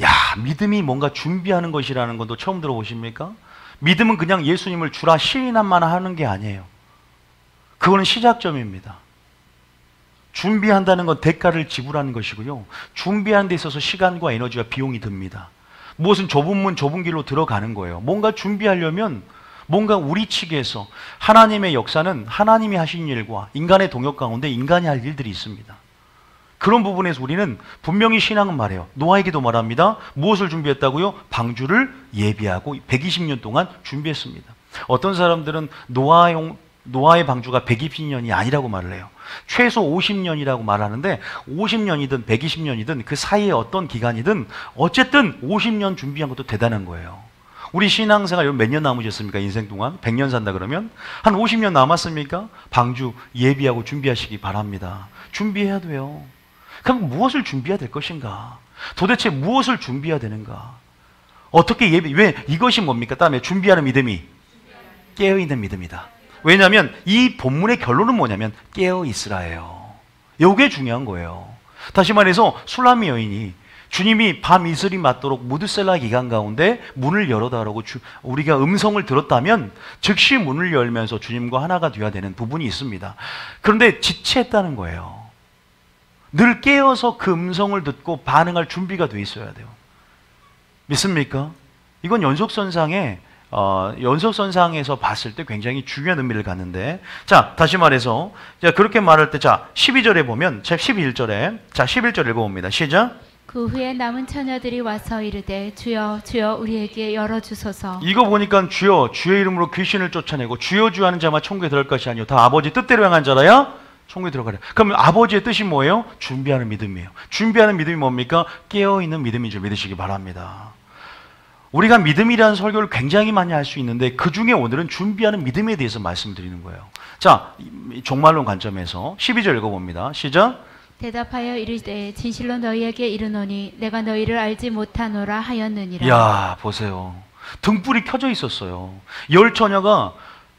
야 믿음이 뭔가 준비하는 것이라는 것도 처음 들어보십니까? 믿음은 그냥 예수님을 주라 시인한만 하는 게 아니에요. 그거는 시작점입니다. 준비한다는 건 대가를 지불하는 것이고요. 준비하는 데 있어서 시간과 에너지와 비용이 듭니다. 무엇은 좁은 문 좁은 길로 들어가는 거예요. 뭔가 준비하려면 뭔가 우리 측에서 하나님의 역사는 하나님이 하신 일과 인간의 동역 가운데 인간이 할 일들이 있습니다. 그런 부분에서 우리는 분명히 신앙은 말해요. 노아에게도 말합니다. 무엇을 준비했다고요? 방주를 예비하고 120년 동안 준비했습니다. 어떤 사람들은 노아의 방주가 120년이 아니라고 말을 해요. 최소 50년이라고 말하는데 50년이든 120년이든 그 사이에 어떤 기간이든 어쨌든 50년 준비한 것도 대단한 거예요. 우리 신앙생활 몇 년 남으셨습니까? 인생 동안 100년 산다 그러면 한 50년 남았습니까? 방주 예비하고 준비하시기 바랍니다. 준비해야 돼요. 그럼 무엇을 준비해야 될 것인가? 도대체 무엇을 준비해야 되는가? 어떻게 왜 이것이 뭡니까? 다음에 준비하는 믿음이 깨어있는 믿음이다. 왜냐하면 이 본문의 결론은 뭐냐면 깨어있으라예요. 이게 중요한 거예요. 다시 말해서 술람미 여인이 주님이 밤 이슬이 맞도록 무드셀라 기간 가운데 문을 열어달라고 우리가 음성을 들었다면 즉시 문을 열면서 주님과 하나가 되어야 되는 부분이 있습니다. 그런데 지체했다는 거예요. 늘 깨어서 그 음성을 듣고 반응할 준비가 돼 있어야 돼요. 믿습니까? 이건 연속선상에서 봤을 때 굉장히 중요한 의미를 갖는데, 자, 다시 말해서, 자, 그렇게 말할 때, 자, 12절에 보면, 11절에, 자, 11절 읽어봅니다. 시작. 그 후에 남은 처녀들이 와서 이르되 주여 주여 우리에게 열어주소서. 이거 보니까 주여 주의 이름으로 귀신을 쫓아내고 주여 주여 하는 자만 천국에 들어갈 것이 아니요 다 아버지 뜻대로 행한 자라야 천국에 들어가려. 그럼 아버지의 뜻이 뭐예요? 준비하는 믿음이에요. 준비하는 믿음이 뭡니까? 깨어있는 믿음인 줄 믿으시기 바랍니다. 우리가 믿음이라는 설교를 굉장히 많이 할 수 있는데 그 중에 오늘은 준비하는 믿음에 대해서 말씀드리는 거예요. 자, 종말론 관점에서 12절 읽어봅니다. 시작. 대답하여 이르되 진실로 너희에게 이르노니 내가 너희를 알지 못하노라 하였느니라. 야, 보세요. 등불이 켜져 있었어요. 10처녀가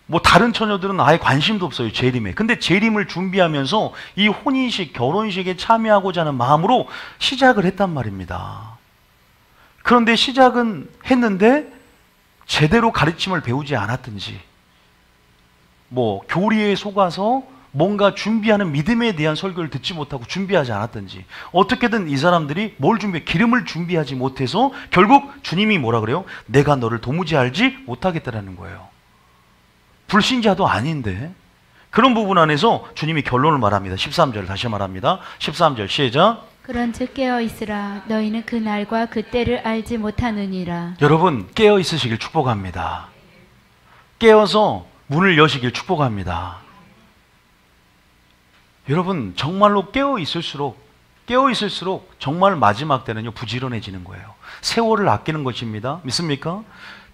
뭐 다른 처녀들은 아예 관심도 없어요. 재림에. 근데 재림을 준비하면서 이 혼인식, 결혼식에 참여하고자 하는 마음으로 시작을 했단 말입니다. 그런데 시작은 했는데 제대로 가르침을 배우지 않았든지 뭐 교리에 속아서 뭔가 준비하는 믿음에 대한 설교를 듣지 못하고 준비하지 않았든지 어떻게든 이 사람들이 기름을 준비하지 못해서 결국 주님이 뭐라 그래요? 내가 너를 도무지 알지 못하겠다라는 거예요. 불신자도 아닌데 그런 부분 안에서 주님이 결론을 말합니다. 13절 다시 말합니다. 13절 시작. 그런즉 깨어있으라 너희는 그 날과 그 때를 알지 못하느니라. 여러분 깨어 있으시길 축복합니다. 깨어서 문을 여시길 축복합니다. 여러분 정말로 깨어 있을수록 정말 마지막 때는요 부지런해지는 거예요. 세월을 아끼는 것입니다. 믿습니까?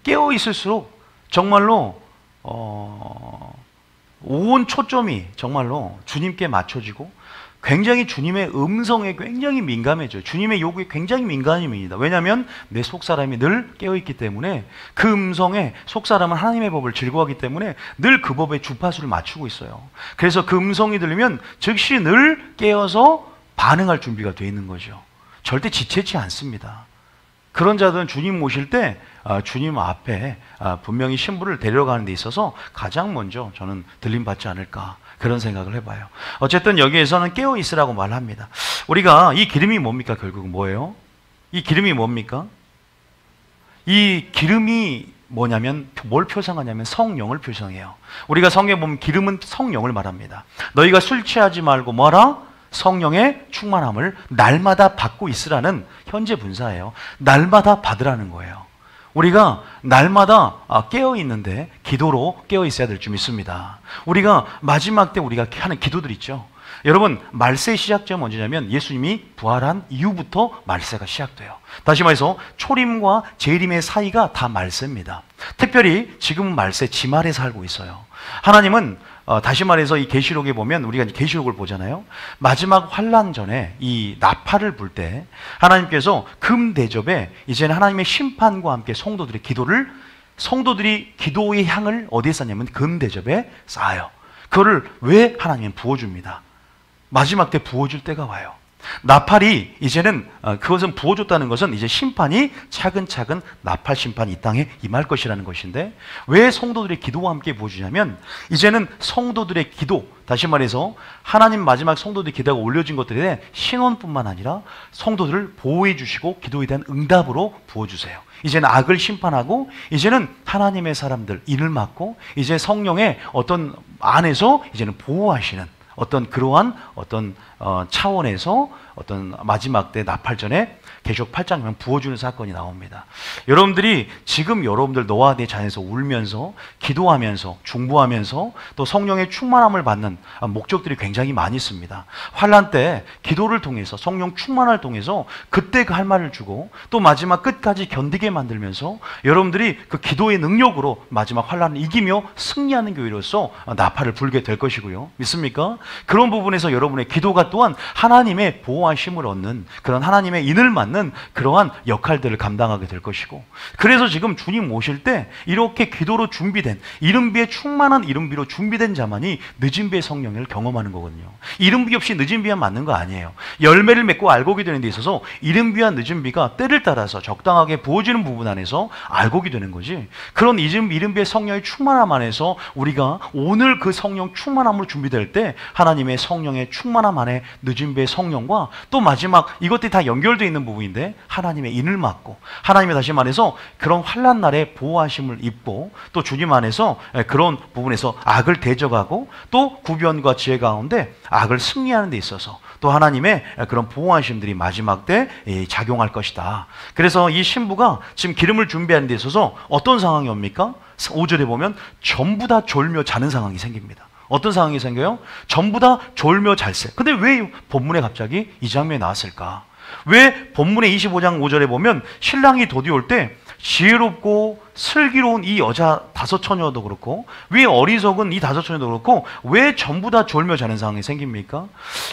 깨어 있을수록 정말로 온 초점이 정말로 주님께 맞춰지고 굉장히 주님의 음성에 굉장히 민감해져요. 주님의 요구에 굉장히 민감합니다. 왜냐하면 내 속사람이 늘 깨어있기 때문에 그 음성에 속사람은 하나님의 법을 즐거워하기 때문에 늘 그 법에 주파수를 맞추고 있어요. 그래서 그 음성이 들리면 즉시 늘 깨어서 반응할 준비가 되어 있는 거죠. 절대 지체치 않습니다. 그런 자들은 주님 모실 때 주님 앞에 분명히 신부를 데려가는 데 있어서 가장 먼저 저는 들림받지 않을까 그런 생각을 해봐요. 어쨌든 여기에서는 깨어있으라고 말합니다. 우리가 이 기름이 뭡니까? 결국은 뭐예요? 이 기름이 뭡니까? 이 기름이 뭐냐면 뭘 표상하냐면 성령을 표상해요. 우리가 성경에 보면 기름은 성령을 말합니다. 너희가 술 취하지 말고 뭐라? 성령의 충만함을 날마다 받고 있으라는 현재 분사예요. 날마다 받으라는 거예요. 우리가 날마다 깨어있는데 기도로 깨어있어야 될 줄 믿습니다. 우리가 마지막 때 우리가 하는 기도들 있죠. 여러분 말세의 시작점은 언제냐면 예수님이 부활한 이후부터 말세가 시작돼요. 다시 말해서 초림과 재림의 사이가 다 말세입니다. 특별히 지금은 말세 지말에 살고 있어요. 하나님은 다시 말해서 이 계시록에 보면 우리가 계시록을 보잖아요. 마지막 환난 전에 이 나팔을 불 때 하나님께서 금 대접에 이제는 하나님의 심판과 함께 성도들이 기도의 향을 어디에 쌓냐면 금 대접에 쌓아요. 그거를 왜 하나님은 부어줍니다. 마지막 때 부어줄 때가 와요. 나팔이 이제는 그것은 부어줬다는 것은 이제 심판이 차근차근 나팔 심판이 이 땅에 임할 것이라는 것인데, 왜 성도들의 기도와 함께 부어주냐면 이제는 성도들의 기도, 다시 말해서 하나님 마지막 성도들의 기도가 올려진 것들에 대한 신원뿐만 아니라 성도들을 보호해 주시고 기도에 대한 응답으로 부어주세요. 이제는 악을 심판하고 이제는 하나님의 사람들 인을 막고 이제 성령의 어떤 안에서 이제는 보호하시는 어떤 그러한 어떤 차원에서 어떤 마지막 때 나팔전에 계시록 8장 보면 부어주는 사건이 나옵니다. 여러분들이 지금 여러분들 너와 내 자녀에서 울면서 기도하면서 중보하면서 또 성령의 충만함을 받는 목적들이 굉장히 많이 있습니다. 환난 때 기도를 통해서 성령 충만을 통해서 그때 그 할 말을 주고 또 마지막 끝까지 견디게 만들면서 여러분들이 그 기도의 능력으로 마지막 환난을 이기며 승리하는 교회로서 나팔을 불게 될 것이고요. 믿습니까? 그런 부분에서 여러분의 기도가 또한 하나님의 보호하심을 얻는 그런 하나님의 인을 맞는 그러한 역할들을 감당하게 될 것이고, 그래서 지금 주님 오실 때 이렇게 기도로 준비된 이른비에 충만한 이른비로 준비된 자만이 늦은비의 성령을 경험하는 거거든요. 이른비 없이 늦은비와 맞는 거 아니에요. 열매를 맺고 알곡이 되는 데 있어서 이른비와 늦은비가 때를 따라서 적당하게 부어지는 부분 안에서 알곡이 되는 거지, 그런 이른비의 성령의 충만함 안에서 우리가 오늘 그 성령 충만함으로 준비될 때 하나님의 성령의 충만함 안에 늦은비의 성령과 또 마지막 이것들이 다 연결되어 있는 부분인데 하나님의 인을 맡고 하나님의 다시 말해서 그런 환난 날에 보호하심을 입고 또 주님 안에서 그런 부분에서 악을 대적하고 또 구변과 지혜 가운데 악을 승리하는 데 있어서 또 하나님의 그런 보호하심들이 마지막 때 작용할 것이다. 그래서 이 신부가 지금 기름을 준비하는 데 있어서 어떤 상황이 옵니까? 5절에 보면 전부 다 졸며 자는 상황이 생깁니다. 어떤 상황이 생겨요? 전부 다 졸며 잘세. 근데 왜 본문에 갑자기 이 장면이 나왔을까? 왜 본문의 25장 5절에 보면 신랑이 도디올 때 지혜롭고 슬기로운 이 여자 다섯 처녀도 그렇고 왜 어리석은 이 다섯 처녀도 그렇고 왜 전부 다 졸며 자는 상황이 생깁니까?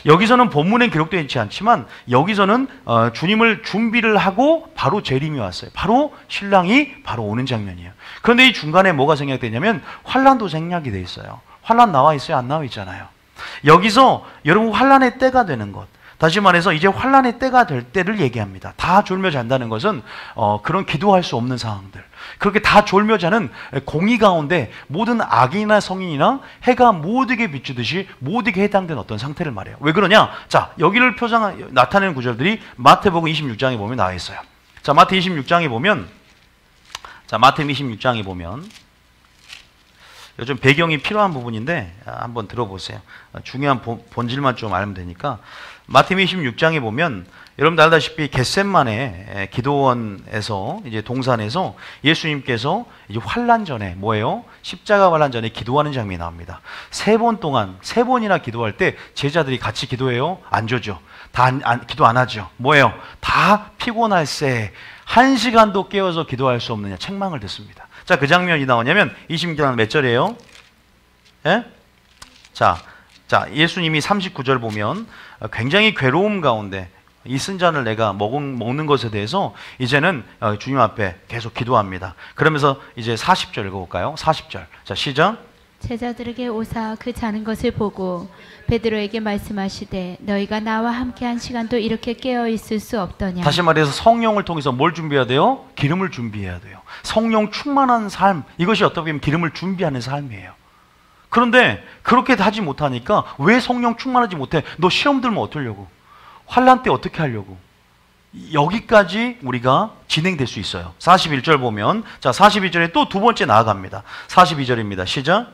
여기서는 본문에 기록되어 있지 않지만 여기서는 주님을 준비를 하고 바로 재림이 왔어요. 바로 신랑이 바로 오는 장면이에요. 그런데 이 중간에 뭐가 생략되냐면 환난도 생략이 돼 있어요. 환난 나와 있어요? 안 나와 있잖아요. 여기서 여러분 환난의 때가 되는 것, 다시 말해서 이제 환난의 때가 될 때를 얘기합니다. 다 졸며 잔다는 것은 그런 기도할 수 없는 상황들, 그렇게 다 졸며 자는 공의 가운데 모든 악인이나 성인이나 해가 모두게 비추듯이 모두게 해당된 어떤 상태를 말해요. 왜 그러냐? 자, 여기를 나타내는 구절들이 마태복음 26장에 보면 나와 있어요. 자, 마태 26장에 보면 요즘 배경이 필요한 부분인데 한번 들어보세요. 중요한 본질만 좀 알면 되니까. 마태복음 26장에 보면 여러분들 알다시피 겟셋마네 기도원에서 이제 동산에서 예수님께서 이제 환난 전에 뭐예요? 십자가 환난 전에 기도하는 장면이 나옵니다. 3번 동안 3번이나 기도할 때 제자들이 같이 기도해요? 안 조죠. 기도 안 하죠. 뭐예요? 다 피곤할세 1시간도 깨어서 기도할 수 없느냐 책망을 듣습니다. 자, 그 장면이 나오냐면 26장 몇 절이에요? 예? 자, 예수님이 39절 보면 굉장히 괴로움 가운데 이 쓴 잔을 내가 먹는 것에 대해서 이제는 주님 앞에 계속 기도합니다. 그러면서 이제 40절 읽어볼까요? 40절. 자, 시작. 제자들에게 오사 그 자는 것을 보고 베드로에게 말씀하시되 너희가 나와 함께한 시간도 이렇게 깨어 있을 수 없더냐. 다시 말해서 성령을 통해서 뭘 준비해야 돼요? 기름을 준비해야 돼요. 성령 충만한 삶, 이것이 어떻게 보면 기름을 준비하는 삶이에요. 그런데 그렇게 하지 못하니까 왜 성령 충만하지 못해? 너 시험 들면 어쩌려고? 환난 때 어떻게 하려고? 여기까지 우리가 진행될 수 있어요. 41절 보면, 자, 42절에 또 두 번째 나아갑니다. 42절입니다. 시작.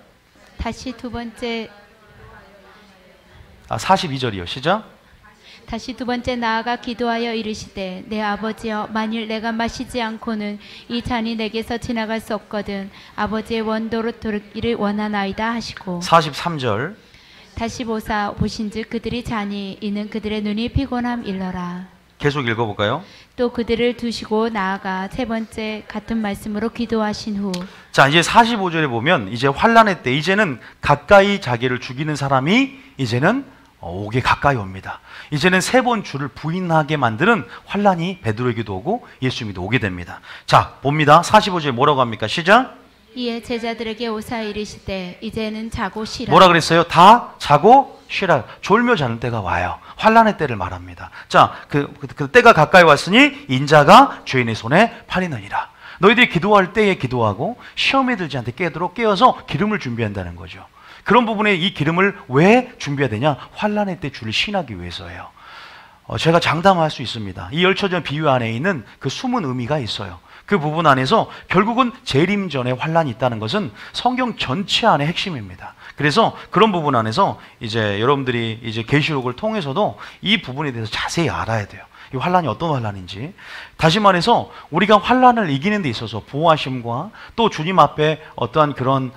다시 두 번째 42절이요. 시작. 다시 두 번째 나아가 기도하여 이르시되 내 아버지여 만일 내가 마시지 않고는 이 잔이 내게서 지나갈 수 없거든 아버지의 원도로 돌기를 원하나이다 하시고 43절. 다시 보신즉 그들이 자니 이는 그들의 눈이 피곤함 일러라. 계속 읽어볼까요? 또 그들을 두시고 나아가 세 번째 같은 말씀으로 기도하신 후. 자, 이제 45절에 보면 이제 환난의 때 이제는 가까이 자기를 죽이는 사람이 이제는 오게 가까이 옵니다. 이제는 3번 주를 부인하게 만드는 환난이 베드로에게도 오고 예수님도 오게 됩니다. 자, 봅니다. 45절에 뭐라고 합니까? 시작. 이에 제자들에게 오사 이르시되 이제는 자고 쉬라. 뭐라 그랬어요? 다 자고 쉬라. 졸며 자는 때가 와요. 환난의 때를 말합니다. 자, 그 때가 가까이 왔으니 인자가 죄인의 손에 팔리느니라. 너희들이 기도할 때에 기도하고 시험에 들지 않게 깨도록 깨어서 기름을 준비한다는 거죠. 그런 부분에 이 기름을 왜 준비해야 되냐? 환난의 때 주를 신하기 위해서예요. 제가 장담할 수 있습니다. 이 열처전 비유 안에 있는 그 숨은 의미가 있어요. 그 부분 안에서 결국은 재림 전에 환난이 있다는 것은 성경 전체 안의 핵심입니다. 그래서 그런 부분 안에서 이제 여러분들이 이제 계시록을 통해서도 이 부분에 대해서 자세히 알아야 돼요. 이 환난이 어떤 환난인지. 다시 말해서 우리가 환난을 이기는 데 있어서 보호하심과 또 주님 앞에 어떠한 그런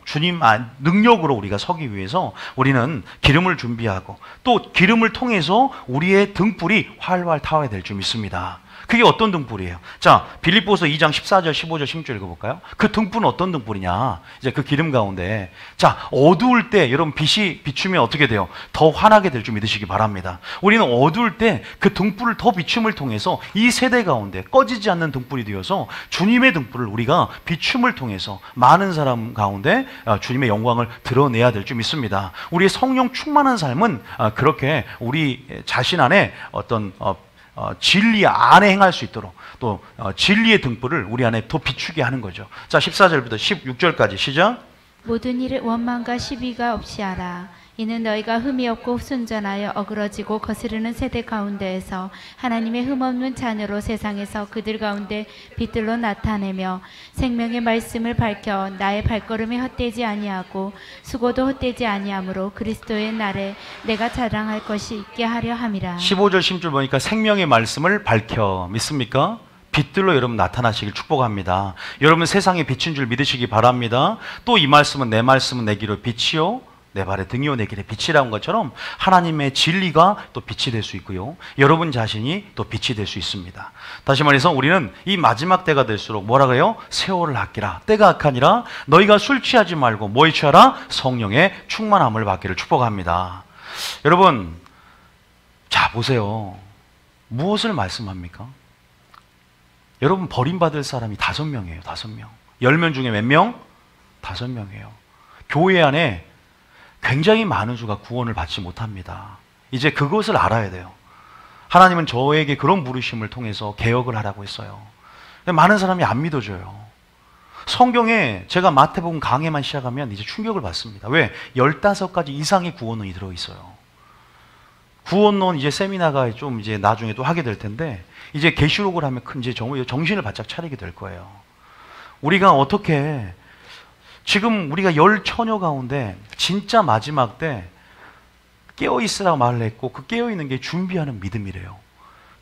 주님 능력으로 우리가 서기 위해서 우리는 기름을 준비하고 또 기름을 통해서 우리의 등불이 활활 타야 될 줄 믿습니다. 그게 어떤 등불이에요? 자, 빌립보서 2장 14절, 15절, 16절 읽어볼까요? 그 등불은 어떤 등불이냐? 이제 그 기름 가운데. 자, 어두울 때 여러분 빛이 비추면 어떻게 돼요? 더 환하게 될 줄 믿으시기 바랍니다. 우리는 어두울 때 그 등불을 더 비춤을 통해서 이 세대 가운데 꺼지지 않는 등불이 되어서 주님의 등불을 우리가 비춤을 통해서 많은 사람 가운데 주님의 영광을 드러내야 될 줄 믿습니다. 우리의 성령 충만한 삶은 그렇게 우리 자신 안에 어떤 진리 안에 행할 수 있도록 또 진리의 등불을 우리 안에 더 비추게 하는 거죠. 자, 14절부터 16절까지 시작. 모든 일을 원망과 시비가 없이 하라. 이는 너희가 흠이 없고 순전하여 어그러지고 거스르는 세대 가운데에서 하나님의 흠없는 자녀로 세상에서 그들 가운데 빛들로 나타내며 생명의 말씀을 밝혀 나의 발걸음이 헛되지 아니하고 수고도 헛되지 아니하므로 그리스도의 날에 내가 자랑할 것이 있게 하려 함이라. 15절 16절 보니까 생명의 말씀을 밝혀. 믿습니까? 빛들로 여러분 나타나시길 축복합니다. 여러분 세상에 빛인 줄 믿으시기 바랍니다. 또 이 말씀은 내 말씀은 내 길의 빛이요 내 발의 등이요 내 길의 빛이라는 것처럼 하나님의 진리가 또 빛이 될 수 있고요. 여러분 자신이 또 빛이 될 수 있습니다. 다시 말해서 우리는 이 마지막 때가 될수록 뭐라 그래요? 세월을 아끼라. 때가 악하니라. 너희가 술 취하지 말고 뭐에 취하라? 성령의 충만함을 받기를 축복합니다. 여러분, 자 보세요. 무엇을 말씀합니까? 여러분 버림받을 사람이 5명이에요. 5명. 10명 중에 몇 명? 5명이에요. 교회 안에 굉장히 많은 수가 구원을 받지 못합니다. 이제 그것을 알아야 돼요. 하나님은 저에게 그런 부르심을 통해서 개혁을 하라고 했어요. 근데 많은 사람이 안 믿어줘요. 성경에 제가 마태복음 강해만 시작하면 이제 충격을 받습니다. 왜? 15가지 이상의 구원론이 들어있어요. 구원론 이제 세미나가 좀 이제 나중에 또 하게 될 텐데 이제 계시록을 하면 이제 정신을 바짝 차리게 될 거예요. 우리가 어떻게 지금 우리가 10처녀 가운데 진짜 마지막 때 깨어있으라고 말을 했고 그 깨어있는 게 준비하는 믿음이래요.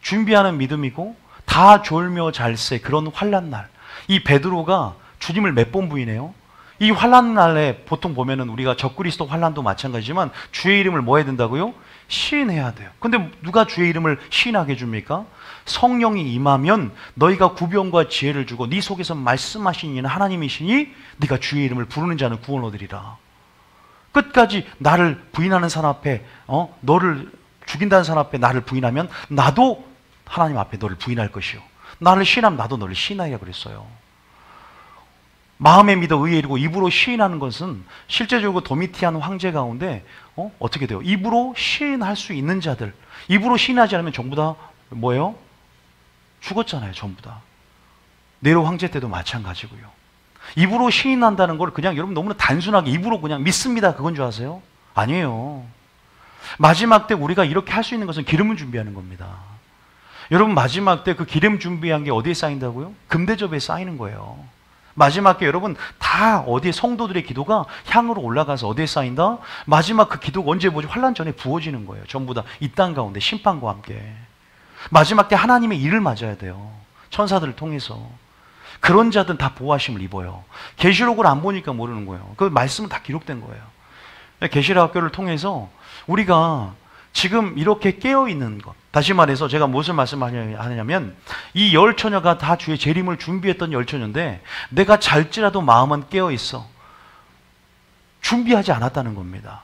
준비하는 믿음이고 다 졸며 잘새 그런 환난 날. 이 베드로가 주님을 몇 번 부인해요? 이 환난 날에 보통 보면은 우리가 적그리스도 환난도 마찬가지지만 주의 이름을 뭐 해야 된다고요? 시인해야 돼요. 근데 누가 주의 이름을 시인하게 해줍니까? 성령이 임하면 너희가 구변과 지혜를 주고 네 속에서 말씀하신 이는 하나님이시니 네가 주의 이름을 부르는 자는 구원 얻으리라. 끝까지 나를 부인하는 사람 앞에 너를 죽인다는 사람 앞에 나를 부인하면 나도 하나님 앞에 너를 부인할 것이요 나를 시인하면 나도 너를 시인하리라 그랬어요. 마음에 믿어 의에 이르고 입으로 시인하는 것은 실제적으로 도미티안 황제 가운데 어떻게 돼요? 입으로 시인할 수 있는 자들, 입으로 시인하지 않으면 전부 다 뭐예요? 죽었잖아요. 전부 다. 네로 황제 때도 마찬가지고요. 입으로 시인한다는 걸 그냥 여러분 너무나 단순하게 입으로 그냥 믿습니다 그건 줄 아세요? 아니에요. 마지막 때 우리가 이렇게 할 수 있는 것은 기름을 준비하는 겁니다. 여러분 마지막 때 그 기름 준비한 게 어디에 쌓인다고요? 금대접에 쌓이는 거예요. 마지막 때 여러분 다 어디에 성도들의 기도가 향으로 올라가서 어디에 쌓인다? 마지막 그 기도가 언제 보지? 환난 전에 부어지는 거예요. 전부 다 이 땅 가운데 심판과 함께. 마지막 때 하나님의 일을 맞아야 돼요. 천사들을 통해서. 그런 자들은 다 보호하심을 입어요. 계시록을 안 보니까 모르는 거예요. 그 말씀은 다 기록된 거예요. 계시록 학교를 통해서 우리가 지금 이렇게 깨어있는 것, 다시 말해서 제가 무엇을 말씀하냐면 이 10처녀가 다 주의 재림을 준비했던 10처녀인데 내가 잘지라도 마음은 깨어있어. 준비하지 않았다는 겁니다.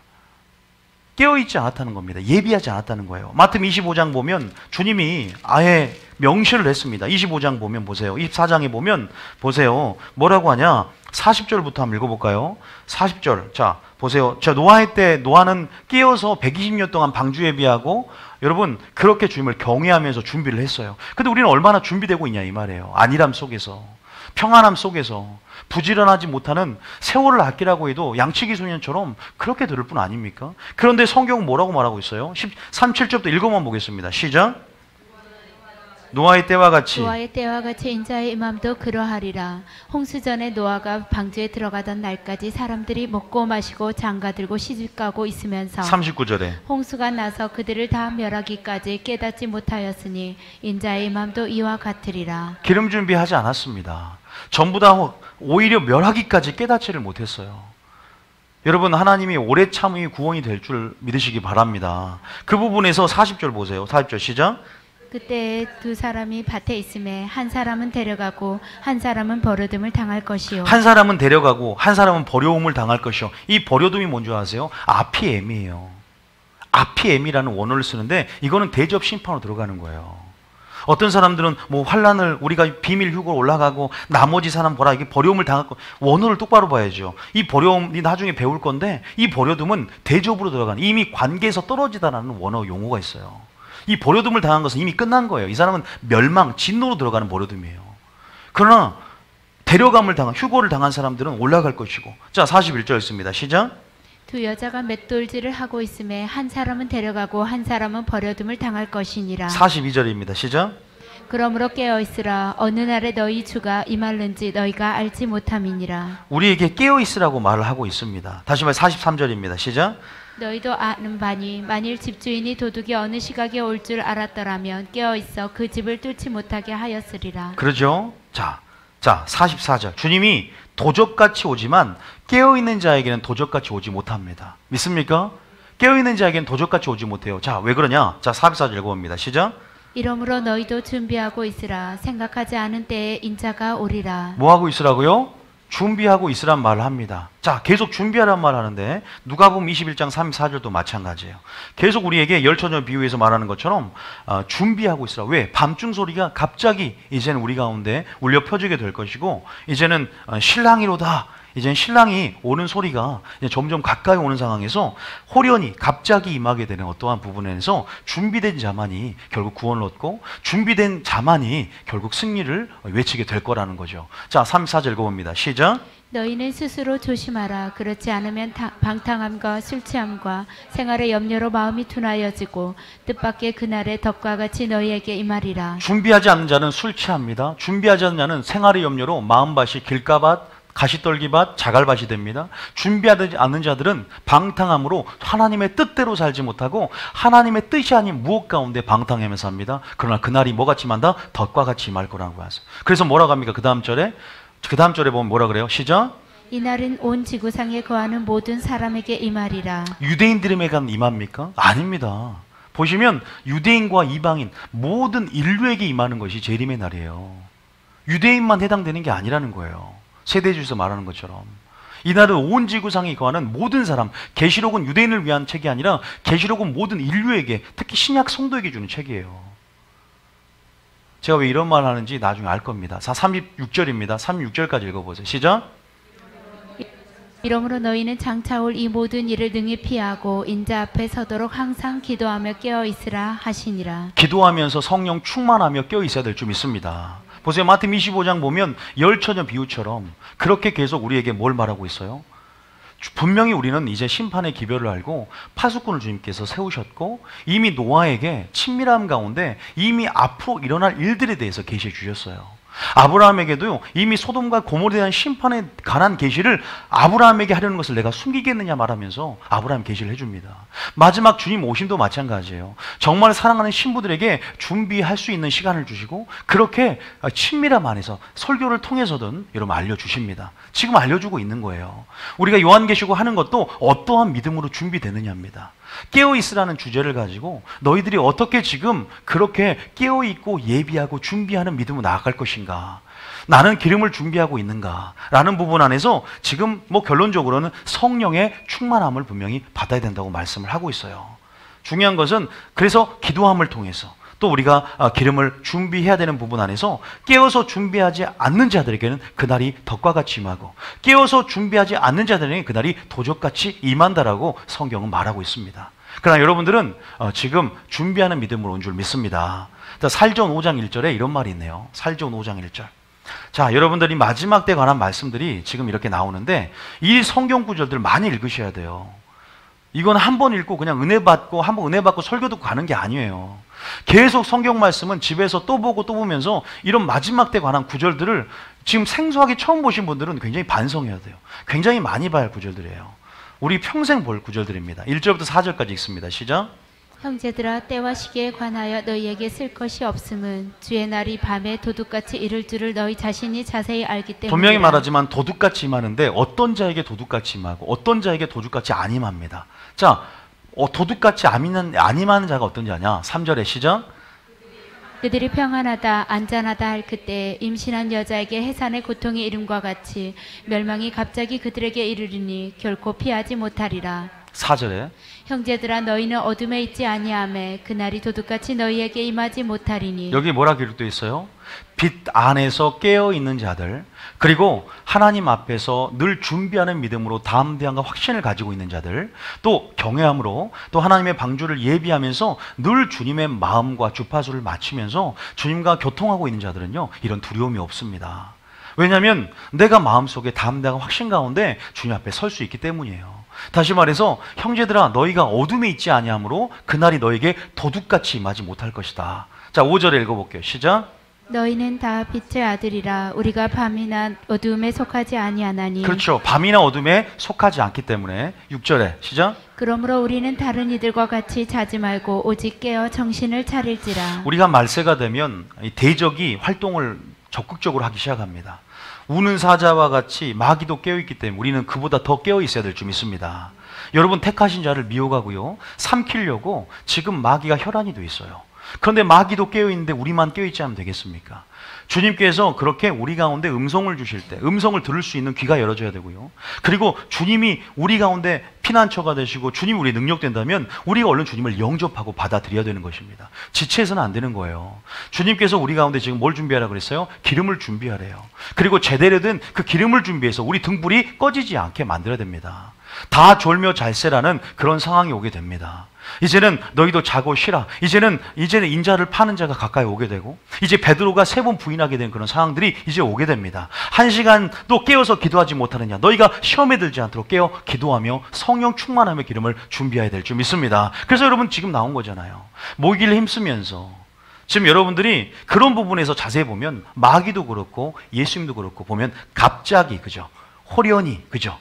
깨어있지 않았다는 겁니다. 예비하지 않았다는 거예요. 마태 25장 보면 주님이 아예 명시를 했습니다. 25장 보면 보세요. 24장에 보면 보세요. 뭐라고 하냐? 40절부터 한번 읽어볼까요? 40절. 자, 보세요. 자, 노아의 때 노아는 깨어서 120년 동안 방주 예비하고 여러분 그렇게 주님을 경외하면서 준비를 했어요. 근데 우리는 얼마나 준비되고 있냐 이 말이에요. 안일함 속에서, 평안함 속에서, 부지런하지 못하는 세월을 아끼라고 해도 양치기 소년처럼 그렇게 들을 뿐 아닙니까? 그런데 성경은 뭐라고 말하고 있어요? 37절부터 읽어만 보겠습니다. 시작. 노아의 때와 같이 인자의 임함도 그러하리라. 홍수전에 노아가 방주에 들어가던 날까지 사람들이 먹고 마시고 장가들고 시집가고 있으면서 39절에 홍수가 나서 그들을 다 멸하기까지 깨닫지 못하였으니 인자의 임함도 이와 같으리라. 기름 준비하지 않았습니다. 전부 다 오히려 멸하기까지 깨닫지를 못했어요. 여러분 하나님이 오래 참음이 구원이 될 줄 믿으시기 바랍니다. 그 부분에서 40절 보세요. 40절 시작. 그때 두 사람이 밭에 있음에 한 사람은 데려가고 한 사람은 버려둠을 당할 것이요. 한 사람은 데려가고 한 사람은 버려움을 당할 것이요. 이 버려둠이 뭔지 아세요? 아피엠이에요. 아피엠이라는 원어를 쓰는데 이거는 대접 심판으로 들어가는 거예요. 어떤 사람들은 뭐 환란을 우리가 비밀 휴거로 올라가고 나머지 사람 보라 이게 버려움을 당할 거 원어를 똑바로 봐야죠. 이 버려움이 나중에 배울 건데 이 버려둠은 대접으로 들어가는 이미 관계에서 떨어지다라는 원어 용어가 있어요. 이 버려둠을 당한 것은 이미 끝난 거예요. 이 사람은 멸망, 진노로 들어가는 버려둠이에요. 그러나 데려감을 당한, 휴거를 당한 사람들은 올라갈 것이고. 자, 41절 있습니다. 시작. 두 여자가 맷돌질을 하고 있음에 한 사람은 데려가고 한 사람은 버려둠을 당할 것이니라. 42절입니다. 시작. 그러므로 깨어있으라. 어느 날에 너희 주가 임할는지 너희가 알지 못함이니라. 우리에게 깨어있으라고 말을 하고 있습니다. 다시 말해 43절입니다. 시작. 너희도 아는 바니 만일 집주인이 도둑이 어느 시각에 올 줄 알았더라면 깨어있어 그 집을 뚫지 못하게 하였으리라. 그러죠. 자 44절. 주님이 도적같이 오지만 깨어있는 자에게는 도적같이 오지 못합니다. 믿습니까? 깨어있는 자에게는 도적같이 오지 못해요. 자, 왜 그러냐? 자, 44절 읽어봅니다. 시작. 이러므로 너희도 준비하고 있으라. 생각하지 않은 때에 인자가 오리라. 뭐 하고 있으라고요? 준비하고 있으란 말을 합니다. 자, 계속 준비하란 말을 하는데 누가복음 21장 34절도 마찬가지예요. 계속 우리에게 열처녀 비유에서 말하는 것처럼 준비하고 있으라. 왜? 밤중 소리가 갑자기 이제는 우리 가운데 울려 퍼지게 될 것이고 이제는 신랑이로다. 이제는 신랑이 오는 소리가 이제 점점 가까이 오는 상황에서 호련히 갑자기 임하게 되는 어떠한 부분에서 준비된 자만이 결국 구원을 얻고 준비된 자만이 결국 승리를 외치게 될 거라는 거죠. 자, 34절 읽어봅니다. 시작. 너희는 스스로 조심하라. 그렇지 않으면 방탕함과 술 취함과 생활의 염려로 마음이 둔하여지고 뜻밖의 그날의 덕과 같이 너희에게 임하리라. 준비하지 않는 자는 술 취합니다. 준비하지 않는 자는 생활의 염려로 마음밭이 길가밭 가시떨기밭, 자갈밭이 됩니다. 준비하지 않는 자들은 방탕함으로 하나님의 뜻대로 살지 못하고 하나님의 뜻이 아닌 무엇 가운데 방탕하며 삽니다. 그러나 그날이 뭐같이 임한다? 덫과 같이 임할 거라고 하세요. 그래서 뭐라고 합니까? 그 다음 절에 보면 뭐라 그래요? 시작. 이날은 온 지구상에 거하는 모든 사람에게 임하리라. 유대인들에게만 임합니까? 아닙니다. 보시면 유대인과 이방인 모든 인류에게 임하는 것이 재림의 날이에요. 유대인만 해당되는 게 아니라는 거예요. 세대주에서 말하는 것처럼 이날은 온 지구상에 거하는 모든 사람, 계시록은 유대인을 위한 책이 아니라 계시록은 모든 인류에게, 특히 신약 성도에게 주는 책이에요. 제가 왜 이런 말을 하는지 나중에 알 겁니다. 36절입니다. 36절까지 읽어보세요. 시작. 이러므로 너희는 장차 올 이 모든 일을 능히 피하고 인자 앞에 서도록 항상 기도하며 깨어 있으라 하시니라. 기도하면서 성령 충만하며 깨어 있어야 될 줄 믿습니다. 보세요. 마태 25장 보면 열처녀 비유처럼 그렇게 계속 우리에게 뭘 말하고 있어요? 분명히 우리는 이제 심판의 기별을 알고 파수꾼을 주님께서 세우셨고 이미 노아에게 친밀함 가운데 이미 앞으로 일어날 일들에 대해서 계시해 주셨어요. 아브라함에게도요, 이미 소돔과 고모르에 대한 심판에 관한 계시를 아브라함에게 하려는 것을 내가 숨기겠느냐 말하면서 아브라함 계시를 해줍니다. 마지막 주님 오심도 마찬가지예요. 정말 사랑하는 신부들에게 준비할 수 있는 시간을 주시고 그렇게 친밀함 안에서 설교를 통해서든 여러분 알려주십니다. 지금 알려주고 있는 거예요. 우리가 요한계시록 하는 것도 어떠한 믿음으로 준비되느냐입니다. 깨어 있으라는 주제를 가지고 너희들이 어떻게 지금 그렇게 깨어 있고 예비하고 준비하는 믿음으로 나아갈 것인가? 나는 기름을 준비하고 있는가? 라는 부분 안에서 지금 뭐 결론적으로는 성령의 충만함을 분명히 받아야 된다고 말씀을 하고 있어요. 중요한 것은 그래서 기도함을 통해서 또 우리가 기름을 준비해야 되는 부분 안에서 깨어서 준비하지 않는 자들에게는 그날이 덕과 같이 임하고 깨어서 준비하지 않는 자들에게는 그날이 도적같이 임한다라고 성경은 말하고 있습니다. 그러나 여러분들은 지금 준비하는 믿음으로 온 줄 믿습니다. 살전 5장 1절에 이런 말이 있네요. 살전 5장 1절. 자, 여러분들이 마지막 때에 관한 말씀들이 지금 이렇게 나오는데 이 성경 구절들 많이 읽으셔야 돼요. 이건 한 번 읽고 그냥 은혜 받고 한 번 은혜 받고 설교 듣고 가는 게 아니에요. 계속 성경 말씀은 집에서 또 보고 또 보면서 이런 마지막 때에 관한 구절들을 지금 생소하게 처음 보신 분들은 굉장히 반성해야 돼요. 굉장히 많이 봐야 할 구절들이에요. 우리 평생 볼 구절들입니다. 1절부터 4절까지 읽습니다. 시작. 형제들아, 때와 시기에 관하여 너희에게 쓸 것이 없음은 주의 날이 밤에 도둑같이 이를 줄을 너희 자신이 자세히 알기 때문이라. 분명히 말하지만 도둑같이 임하는데 어떤 자에게 도둑같이 임하고 어떤 자에게 도둑같이 안 임합니다. 자, 도둑같이 안 임하는 자가 어떤 자냐? 3절에 시작. 그들이 평안하다 안전하다 할 그때 임신한 여자에게 해산의 고통이 이름과 같이 멸망이 갑자기 그들에게 이르리니 결코 피하지 못하리라. 4절에 형제들아, 너희는 어둠에 있지 아니하매 그날이 도둑같이 너희에게 임하지 못하리니. 여기 뭐라 기록되어 있어요? 빛 안에서 깨어있는 자들, 그리고 하나님 앞에서 늘 준비하는 믿음으로 담대함과 확신을 가지고 있는 자들, 또 경외함으로 또 하나님의 방주를 예비하면서 늘 주님의 마음과 주파수를 맞추면서 주님과 교통하고 있는 자들은요, 이런 두려움이 없습니다. 왜냐하면 내가 마음속에 담대함과 확신 가운데 주님 앞에 설 수 있기 때문이에요. 다시 말해서 형제들아, 너희가 어둠에 있지 아니하므로 그날이 너에게 도둑같이 임하지 못할 것이다. 자, 5절에 읽어볼게요. 시작. 너희는 다 빛의 아들이라 우리가 밤이나 어두움에 속하지 아니하나니. 그렇죠. 밤이나 어둠에 속하지 않기 때문에. 6절에 시작. 그러므로 우리는 다른 이들과 같이 자지 말고 오직 깨어 정신을 차릴지라. 우리가 말세가 되면 이 대적이 활동을 적극적으로 하기 시작합니다. 우는 사자와 같이 마귀도 깨어있기 때문에 우리는 그보다 더 깨어있어야 될 줄 믿습니다. 여러분, 택하신 자를 미워가고요, 삼키려고 지금 마귀가 혈안이 돼 있어요. 그런데 마귀도 깨어있는데 우리만 깨어있지 않으면 되겠습니까? 주님께서 그렇게 우리 가운데 음성을 주실 때 음성을 들을 수 있는 귀가 열어져야 되고요, 그리고 주님이 우리 가운데 피난처가 되시고 주님이 우리의 능력 된다면 우리가 얼른 주님을 영접하고 받아들여야 되는 것입니다. 지체해서는 안 되는 거예요. 주님께서 우리 가운데 지금 뭘 준비하라고 그랬어요? 기름을 준비하래요. 그리고 제대로 된 그 기름을 준비해서 우리 등불이 꺼지지 않게 만들어야 됩니다. 다 졸며 잘세라는 그런 상황이 오게 됩니다. 이제는 너희도 자고 쉬라. 이제는 인자를 파는 자가 가까이 오게 되고, 이제 베드로가 3번 부인하게 된 그런 상황들이 이제 오게 됩니다. 1시간도 깨어서 기도하지 못하느냐? 너희가 시험에 들지 않도록 깨어 기도하며 성령 충만하며 기름을 준비해야 될 줄 믿습니다. 그래서 여러분 지금 나온 거잖아요. 모이기를 힘쓰면서 지금 여러분들이 그런 부분에서 자세히 보면 마귀도 그렇고 예수님도 그렇고 보면 갑자기, 그죠? 호련히, 그죠?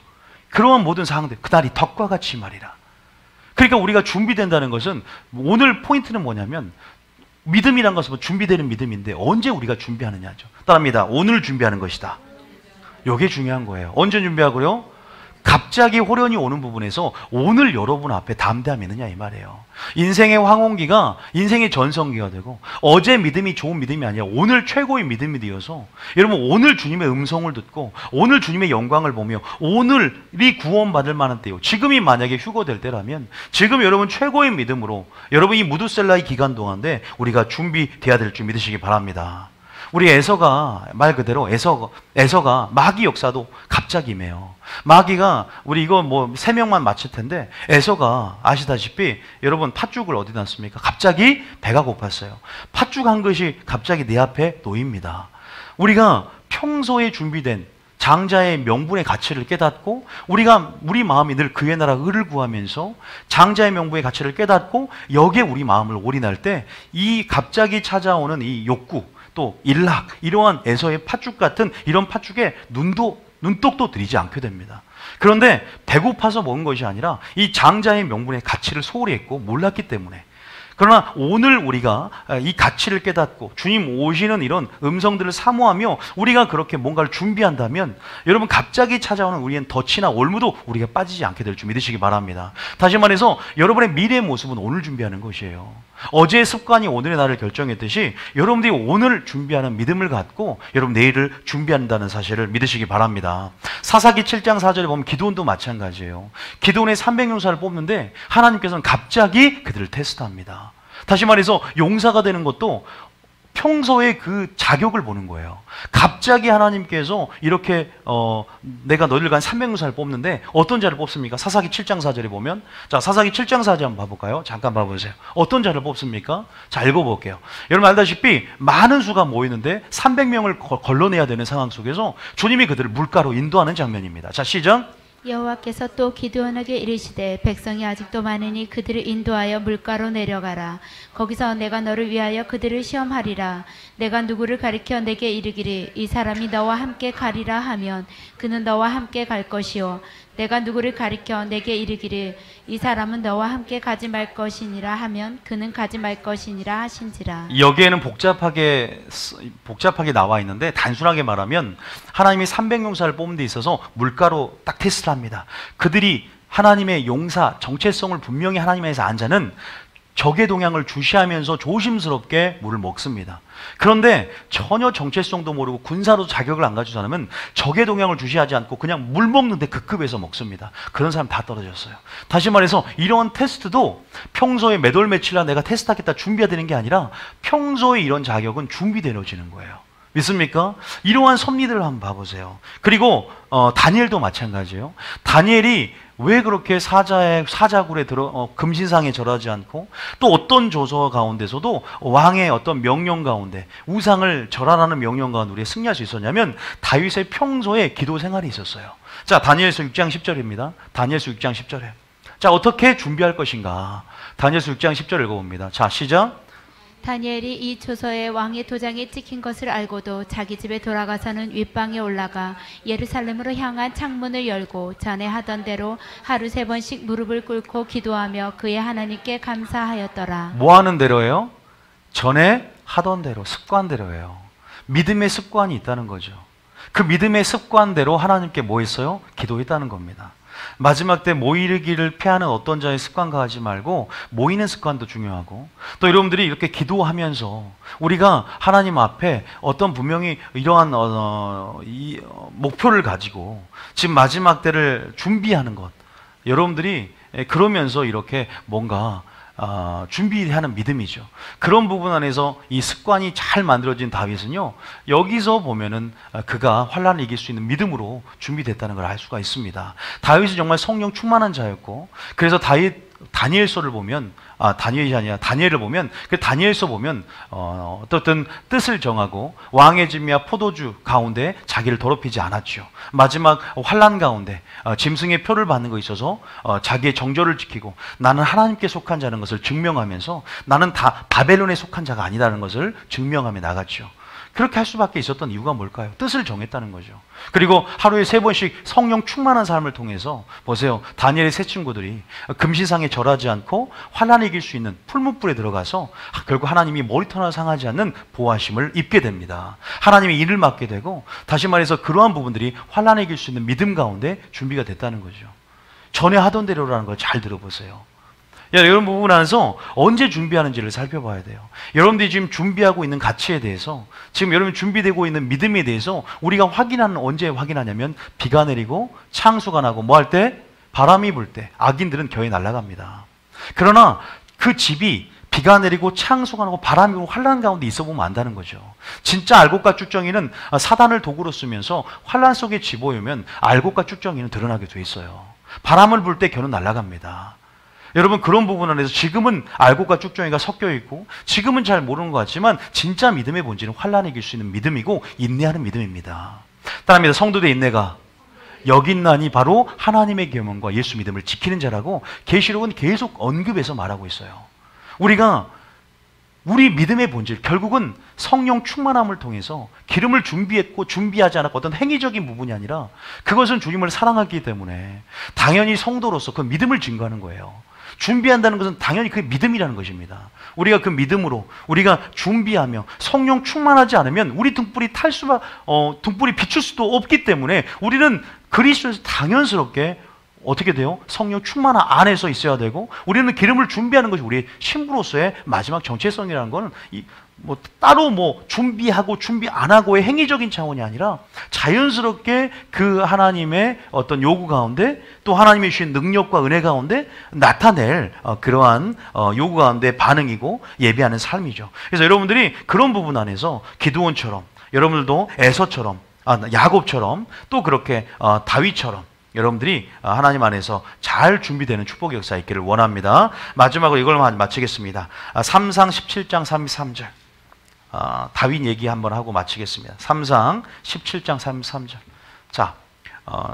그러한 모든 상황들, 그날이 덕과 같이 말이라. 그러니까 우리가 준비된다는 것은, 오늘 포인트는 뭐냐면 믿음이란 것은 준비되는 믿음인데 언제 우리가 준비하느냐죠. 따라합니다. 오늘 준비하는 것이다. 이게 중요한 거예요. 언제 준비하고요? 갑자기 호련히 오는 부분에서 오늘 여러분 앞에 담대함이 있느냐 이 말이에요. 인생의 황혼기가 인생의 전성기가 되고, 어제 믿음이 좋은 믿음이 아니라 오늘 최고의 믿음이 되어서 여러분 오늘 주님의 음성을 듣고 오늘 주님의 영광을 보며 오늘이 구원받을 만한 때요, 지금이 만약에 휴거될 때라면 지금 여러분 최고의 믿음으로 여러분 이 무드셀라의 기간 동안에 우리가 준비돼야 될 줄 믿으시기 바랍니다. 우리 에서가 말 그대로 에서가 마귀 역사도 갑자기 임해요. 마귀가 우리 이거 뭐 3명만 맞힐 텐데, 에서가 아시다시피 여러분 팥죽을 어디 놨습니까? 갑자기 배가 고팠어요. 팥죽 한 것이 갑자기 내 앞에 놓입니다. 우리가 평소에 준비된 장자의 명분의 가치를 깨닫고 우리 마음이 늘 그의 나라 의를 구하면서 장자의 명분의 가치를 깨닫고 여기에 우리 마음을 올인할 때 이 갑자기 찾아오는 이 욕구, 또 일락, 이러한 에서의 팥죽 같은 이런 팥죽에 눈독도 들이지 않게 됩니다. 그런데 배고파서 먹은 것이 아니라 이 장자의 명분의 가치를 소홀히 했고 몰랐기 때문에, 그러나 오늘 우리가 이 가치를 깨닫고 주님 오시는 이런 음성들을 사모하며 우리가 그렇게 뭔가를 준비한다면 여러분 갑자기 찾아오는 우리의 덫이나 올무도 우리가 빠지지 않게 될 줄 믿으시기 바랍니다. 다시 말해서 여러분의 미래의 모습은 오늘 준비하는 것이에요. 어제의 습관이 오늘의 날을 결정했듯이 여러분들이 오늘 준비하는 믿음을 갖고 여러분 내일을 준비한다는 사실을 믿으시기 바랍니다. 사사기 7장 4절에 보면 기드온도 마찬가지예요. 기드온의 300용사를 뽑는데 하나님께서는 갑자기 그들을 테스트합니다. 다시 말해서 용사가 되는 것도 평소에 그 자격을 보는 거예요. 갑자기 하나님께서 이렇게 내가 너희를 간 300용사를 뽑는데 어떤 자를 뽑습니까? 사사기 7장 4절에 보면, 자, 사사기 7장 4절 한번 봐볼까요? 잠깐 봐보세요. 어떤 자를 뽑습니까? 자, 읽어볼게요. 여러분 알다시피 많은 수가 모이는데 300명을 걸러내야 되는 상황 속에서 주님이 그들을 물가로 인도하는 장면입니다. 자, 시작. 여호와께서 또 기드온에게 이르시되 백성이 아직도 많으니 그들을 인도하여 물가로 내려가라. 거기서 내가 너를 위하여 그들을 시험하리라. 내가 누구를 가리켜 내게 이르기를 이 사람이 너와 함께 가리라 하면 그는 너와 함께 갈 것이요 내가 누구를 가리켜 내게 이르기를 이 사람은 너와 함께 가지 말 것이니라 하면 그는 가지 말 것이니라 하신지라. 여기에는 복잡하게 나와 있는데 단순하게 말하면 하나님이 300용사를 뽑는 데 있어서 물가로 딱 테스트를 합니다. 그들이 하나님의 용사 정체성을 분명히 하나님에서 안 자는 적의 동향을 주시하면서 조심스럽게 물을 먹습니다. 그런데 전혀 정체성도 모르고 군사로 자격을 안 가지고 사람은 적의 동향을 주시하지 않고 그냥 물 먹는데 그 급에서 먹습니다. 그런 사람 다 떨어졌어요. 다시 말해서 이러한 테스트도 평소에 몇 월 며칠날 내가 테스트하겠다 준비해야 되는 게 아니라 평소에 이런 자격은 준비되어지는 거예요. 믿습니까? 이러한 섭리들을 한번 봐보세요. 그리고 다니엘도 마찬가지예요. 다니엘이 왜 그렇게 사자굴에 금신상에 절하지 않고 또 어떤 조서 가운데서도 왕의 어떤 명령 가운데 우상을 절하라는 명령 가운데 우리가 승리할 수 있었냐면 다윗의 평소에 기도 생활이 있었어요. 자, 다니엘서 6장 10절입니다. 다니엘서 6장 10절에. 자, 어떻게 준비할 것인가? 다니엘서 6장 10절 읽어봅니다. 자, 시작. 다니엘이 이 조서에 왕의 도장이 찍힌 것을 알고도 자기 집에 돌아가서는 윗방에 올라가 예루살렘으로 향한 창문을 열고 전에 하던 대로 하루 3번씩 무릎을 꿇고 기도하며 그의 하나님께 감사하였더라. 뭐 하는 대로예요? 전에 하던 대로, 습관대로예요. 믿음의 습관이 있다는 거죠. 그 믿음의 습관대로 하나님께 뭐 했어요? 기도했다는 겁니다. 마지막 때 모이기를 피하는 어떤 자의 습관과 하지 말고 모이는 습관도 중요하고 또 여러분들이 이렇게 기도하면서 우리가 하나님 앞에 어떤 분명히 이러한 목표를 가지고 지금 마지막 때를 준비하는 것 여러분들이 그러면서 이렇게 뭔가 준비하는 믿음이죠. 그런 부분 안에서 이 습관이 잘 만들어진 다윗은요, 여기서 보면은 그가 환란을 이길 수 있는 믿음으로 준비됐다는 걸 알 수가 있습니다. 다윗이 정말 성령 충만한 자였고, 그래서 다니엘서를 보면 다니엘이 아니라 다니엘을 보면 그 다니엘서 보면 어떤 뜻을 정하고 왕의 짐이야 포도주 가운데 자기를 더럽히지 않았죠. 마지막 환난 가운데 짐승의 표를 받는 거 있어서 자기의 정절을 지키고 나는 하나님께 속한 자는 것을 증명하면서 나는 다 바벨론에 속한 자가 아니다는 것을 증명하며 나갔죠. 그렇게 할 수밖에 있었던 이유가 뭘까요? 뜻을 정했다는 거죠. 그리고 하루에 3번씩 성령 충만한 삶을 통해서 보세요. 다니엘의 세 친구들이 금신상에 절하지 않고 환난을 이길 수 있는 풀무불에 들어가서 결국 하나님이 머리털 하나 상하지 않는 보호하심을 입게 됩니다. 하나님이 일을 맡게 되고 다시 말해서 그러한 부분들이 환난을 이길 수 있는 믿음 가운데 준비가 됐다는 거죠. 전에 하던 대로라는 걸 잘 들어보세요. 이런 부분 안에서 언제 준비하는지를 살펴봐야 돼요. 여러분들이 지금 준비하고 있는 가치에 대해서 지금 여러분이 준비되고 있는 믿음에 대해서 우리가 언제 확인하냐면 비가 내리고 창수가 나고 뭐 할 때? 바람이 불 때 악인들은 겨에 날아갑니다. 그러나 그 집이 비가 내리고 창수가 나고 바람이 불고 환란 가운데 있어 보면 안다는 거죠. 진짜 알곡과 쭉정이는 사단을 도구로 쓰면서 환란 속에 집어오면 알곡과 쭉정이는 드러나게 돼 있어요. 바람을 불 때 겨는 날아갑니다. 여러분 그런 부분 안에서 지금은 알곡과 쭉정이가 섞여 있고 지금은 잘 모르는 것 같지만 진짜 믿음의 본질은 환란을 이길 수 있는 믿음이고 인내하는 믿음입니다. 따라합니다. 성도들의 인내가 여긴나니 바로 하나님의 계명과 예수 믿음을 지키는 자라고 계시록은 계속 언급해서 말하고 있어요. 우리 믿음의 본질 결국은 성령 충만함을 통해서 기름을 준비했고 준비하지 않았고 어떤 행위적인 부분이 아니라 그것은 주님을 사랑하기 때문에 당연히 성도로서 그 믿음을 증거하는 거예요. 준비한다는 것은 당연히 그게 믿음이라는 것입니다. 우리가 그 믿음으로 우리가 준비하며 성령 충만하지 않으면 우리 등불이 비출 수도 없기 때문에 우리는 그리스도에서 당연스럽게 어떻게 돼요? 성령 충만한 안에서 있어야 되고, 우리는 기름을 준비하는 것이 우리 신부로서의 마지막 정체성이라는 것은 따로 준비하고 준비 안 하고의 행위적인 차원이 아니라 자연스럽게 그 하나님의 어떤 요구 가운데 또 하나님이 주신 능력과 은혜 가운데 나타낼 그러한 요구 가운데 반응이고 예배하는 삶이죠. 그래서 여러분들이 그런 부분 안에서 기드온처럼, 여러분들도 에서처럼, 야곱처럼, 또 그렇게 다윗처럼 여러분들이 하나님 안에서 잘 준비되는 축복의 역사 있기를 원합니다. 마지막으로 이걸 마치겠습니다. 3상 17장 33절. 다윗 얘기 한번 하고 마치겠습니다. 3상 17장 33절. 자,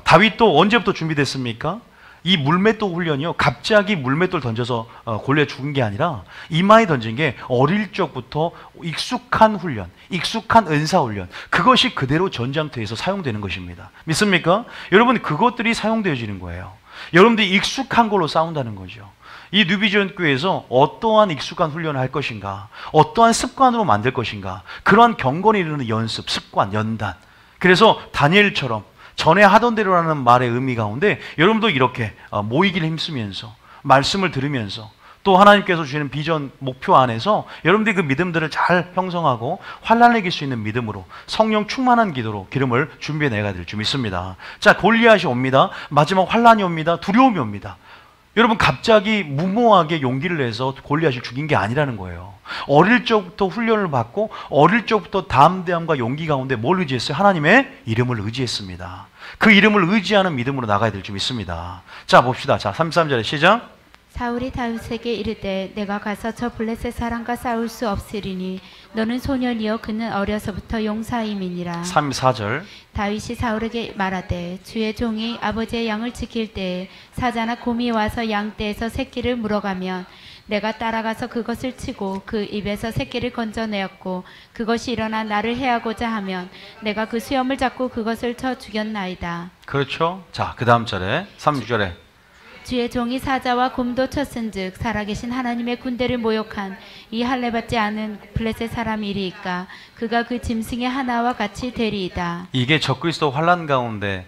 다윗도 언제부터 준비됐습니까? 이 물맷돌 훈련이요, 갑자기 물맷돌 던져서 골리앗 죽은 게 아니라 이마에 던진 게 어릴 적부터 익숙한 훈련, 익숙한 은사 훈련, 그것이 그대로 전장터에서 사용되는 것입니다. 믿습니까? 여러분, 그것들이 사용되어지는 거예요. 여러분들이 익숙한 걸로 싸운다는 거죠. 이 뉴비전 교회에서 어떠한 익숙한 훈련을 할 것인가, 어떠한 습관으로 만들 것인가, 그러한 경건에 이르는 연습, 습관, 연단. 그래서 다니엘처럼 전에 하던 대로라는 말의 의미 가운데 여러분도 이렇게 모이기를 힘쓰면서 말씀을 들으면서 또 하나님께서 주시는 비전 목표 안에서 여러분들이 그 믿음들을 잘 형성하고 환난을 이길 수 있는 믿음으로 성령 충만한 기도로 기름을 준비해 내가 될 줄 믿습니다. 자, 골리앗이 옵니다. 마지막 환난이 옵니다. 두려움이 옵니다. 여러분, 갑자기 무모하게 용기를 내서 골리앗을 죽인 게 아니라는 거예요. 어릴 적부터 훈련을 받고 어릴 적부터 담대함과 용기 가운데 뭘 의지했어요? 하나님의 이름을 의지했습니다. 그 이름을 의지하는 믿음으로 나가야 될 줄 믿습니다. 자, 봅시다. 자, 33절에 시작. 사울이 다윗에게 이르되 내가 가서 저 블레셋 사람과 싸울 수 없으리니 너는 소년이요 그는 어려서부터 용사임이니라. 34절. 다윗이 사울에게 말하되 주의 종이 아버지의 양을 지킬 때에 사자나 곰이 와서 양떼에서 새끼를 물어가면 내가 따라가서 그것을 치고 그 입에서 새끼를 건져내었고 그것이 일어나 나를 해하고자 하면 내가 그 수염을 잡고 그것을 쳐 죽였나이다. 그렇죠. 자, 그 다음 절에 36절에 주의 종이 사자와 곰도 쳤은즉 살아계신 하나님의 군대를 모욕한 이 할례받지 않은 블레셋 사람이리이까 그가 그 짐승의 하나와 같이 되리이다. 이게 적그리스도 환난 가운데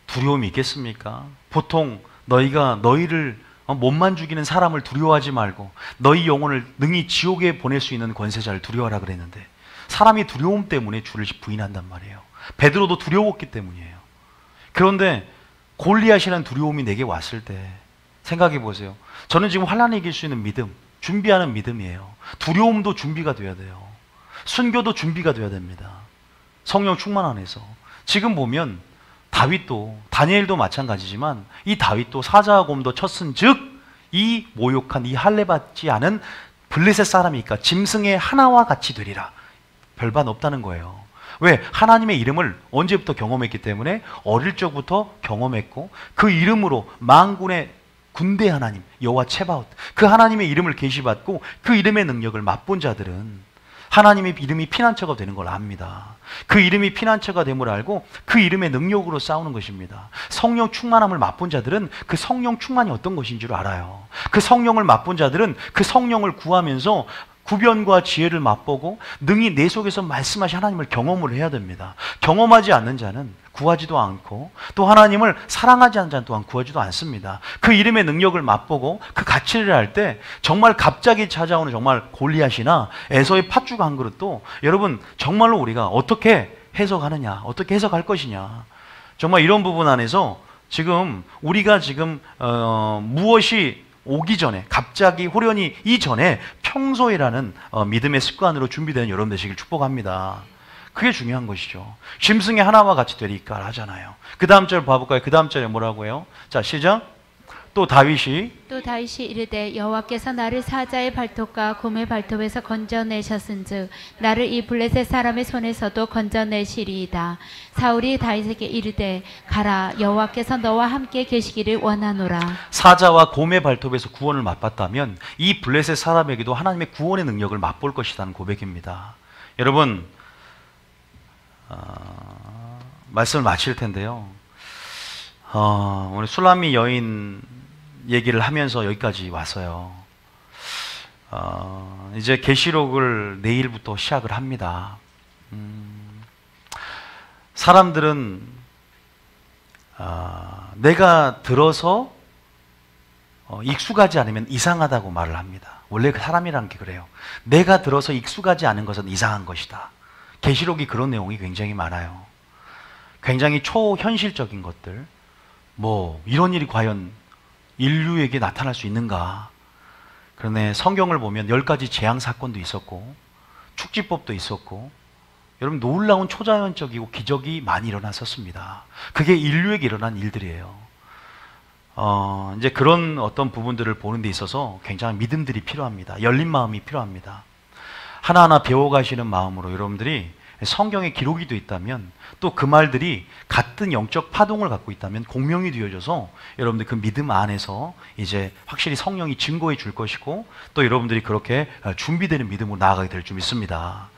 두려움이 있겠습니까? 보통 너희를 몸만 죽이는 사람을 두려워하지 말고 너희 영혼을 능히 지옥에 보낼 수 있는 권세자를 두려워하라 그랬는데 사람이 두려움 때문에 주를 부인한단 말이에요. 베드로도 두려웠기 때문이에요. 그런데 골리앗이라는 두려움이 내게 왔을 때 생각해 보세요. 저는 지금 환난을 이길 수 있는 믿음, 준비하는 믿음이에요. 두려움도 준비가 돼야 돼요. 순교도 준비가 돼야 됩니다. 성령 충만 안에서. 지금 보면 다윗도, 다니엘도 마찬가지지만 이 다윗도 사자와 곰도 쳤은즉 이 모욕한 이 할례받지 않은 블레셋 사람이니까 짐승의 하나와 같이 되리라. 별반 없다는 거예요. 왜? 하나님의 이름을 언제부터 경험했기 때문에 어릴 적부터 경험했고 그 이름으로 만군의 군대 하나님 여호와 체바옷, 그 하나님의 이름을 계시받고 그 이름의 능력을 맛본 자들은 하나님의 이름이 피난처가 되는 걸 압니다. 그 이름이 피난처가 됨을 알고 그 이름의 능력으로 싸우는 것입니다. 성령 충만함을 맛본 자들은 그 성령 충만이 어떤 것인 줄 알아요. 그 성령을 맛본 자들은 그 성령을 구하면서 구변과 지혜를 맛보고 능히 내 속에서 말씀하신 하나님을 경험을 해야 됩니다. 경험하지 않는 자는 구하지도 않고 또 하나님을 사랑하지 않는 자는 또한 구하지도 않습니다. 그 이름의 능력을 맛보고 그 가치를 알 때 정말 갑자기 찾아오는 정말 골리앗이나 에서의 팥죽 한 그릇도 여러분 정말로 우리가 어떻게 해석하느냐, 어떻게 해석할 것이냐, 정말 이런 부분 안에서 지금 우리가 지금 무엇이 오기 전에 갑자기 호련히 이전에 평소에라는 믿음의 습관으로 준비되는 여러분 되시길 축복합니다. 그게 중요한 것이죠. 짐승의 하나와 같이 되리까 하잖아요. 그 다음 절 봐볼까요? 그 다음 절에 뭐라고 해요? 자, 시작. 또 다윗이 이르되 여호와께서 나를 사자의 발톱과 곰의 발톱에서 건져내셨은즉 나를 이 블레셋 사람의 손에서도 건져내시리이다. 사울이 다윗에게 이르되 가라, 여호와께서 너와 함께 계시기를 원하노라. 사자와 곰의 발톱에서 구원을 맛봤다면 이 블레셋 사람에게도 하나님의 구원의 능력을 맛볼 것이라는 고백입니다. 여러분, 말씀을 마칠 텐데요. 오늘 술람미 여인 얘기를 하면서 여기까지 왔어요. 이제 계시록을 내일부터 시작을 합니다. 사람들은 내가 들어서 익숙하지 않으면 이상하다고 말을 합니다. 원래 사람이라는 게 그래요. 내가 들어서 익숙하지 않은 것은 이상한 것이다. 계시록이 그런 내용이 굉장히 많아요. 굉장히 초현실적인 것들, 이런 일이 과연 인류에게 나타날 수 있는가. 그런데 성경을 보면 10가지 재앙 사건도 있었고 축지법도 있었고, 여러분 놀라운 초자연적이고 기적이 많이 일어났었습니다. 그게 인류에게 일어난 일들이에요. 이제 그런 어떤 부분들을 보는 데 있어서 굉장히 믿음들이 필요합니다. 열린 마음이 필요합니다. 하나하나 배워가시는 마음으로 여러분들이 성경에 기록이 되어 있다면, 또 그 말들이 같은 영적 파동을 갖고 있다면 공명이 되어져서 여러분들 그 믿음 안에서 이제 확실히 성령이 증거해 줄 것이고, 또 여러분들이 그렇게 준비되는 믿음으로 나아가게 될 줄 믿습니다.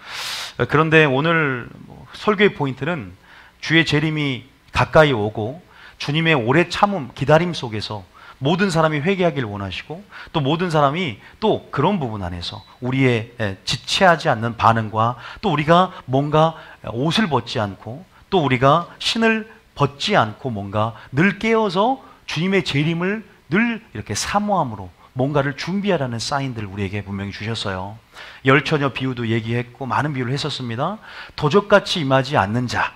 그런데 오늘 설교의 포인트는 주의 재림이 가까이 오고 주님의 오래 참음, 기다림 속에서 모든 사람이 회개하기를 원하시고, 또 모든 사람이 또 그런 부분 안에서 우리의 지체하지 않는 반응과, 또 우리가 뭔가 옷을 벗지 않고 또 우리가 신을 벗지 않고 뭔가 늘 깨어서 주님의 재림을 늘 이렇게 사모함으로 뭔가를 준비하라는 사인들을 우리에게 분명히 주셨어요. 열처녀 비유도 얘기했고 많은 비유를 했었습니다. 도적같이 임하지 않는 자,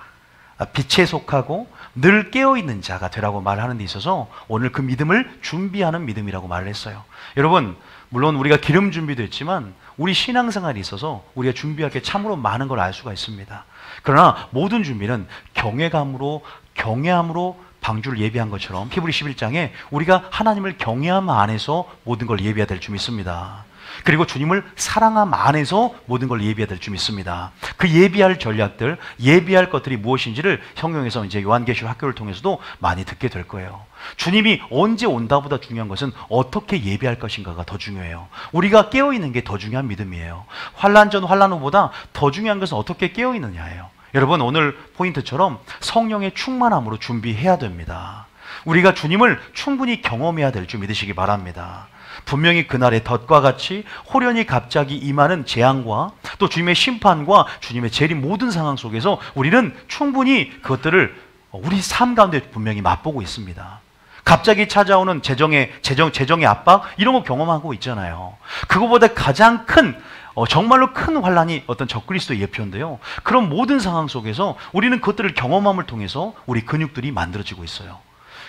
빛에 속하고 늘 깨어있는 자가 되라고 말하는 데 있어서 오늘 그 믿음을 준비하는 믿음이라고 말을 했어요. 여러분, 물론 우리가 기름 준비도 했지만 우리 신앙생활에 있어서 우리가 준비할 게 참으로 많은 걸 알 수가 있습니다. 그러나 모든 준비는 경외감으로, 경외함으로 방주를 예비한 것처럼 히브리 11장에 우리가 하나님을 경외함 안에서 모든 걸 예비해야 될 줄 믿습니다. 그리고 주님을 사랑함 안에서 모든 걸 예비해야 될 줄 믿습니다. 그 예비할 전략들, 예비할 것들이 무엇인지를 성경에서 이제 요한계시록 학교를 통해서도 많이 듣게 될 거예요. 주님이 언제 온다보다 중요한 것은 어떻게 예비할 것인가가 더 중요해요. 우리가 깨어있는 게 더 중요한 믿음이에요. 환난 전 환난 후보다 더 중요한 것은 어떻게 깨어있느냐예요. 여러분, 오늘 포인트처럼 성령의 충만함으로 준비해야 됩니다. 우리가 주님을 충분히 경험해야 될 줄 믿으시기 바랍니다. 분명히 그날의 덫과 같이 호련히 갑자기 임하는 재앙과 또 주님의 심판과 주님의 재림 모든 상황 속에서 우리는 충분히 그것들을 우리 삶 가운데 분명히 맛보고 있습니다. 갑자기 찾아오는 재정의 압박, 이런 거 경험하고 있잖아요. 그거보다 가장 큰 정말로 큰 환란이 어떤 적그리스도의 예표인데요. 그런 모든 상황 속에서 우리는 그것들을 경험함을 통해서 우리 근육들이 만들어지고 있어요.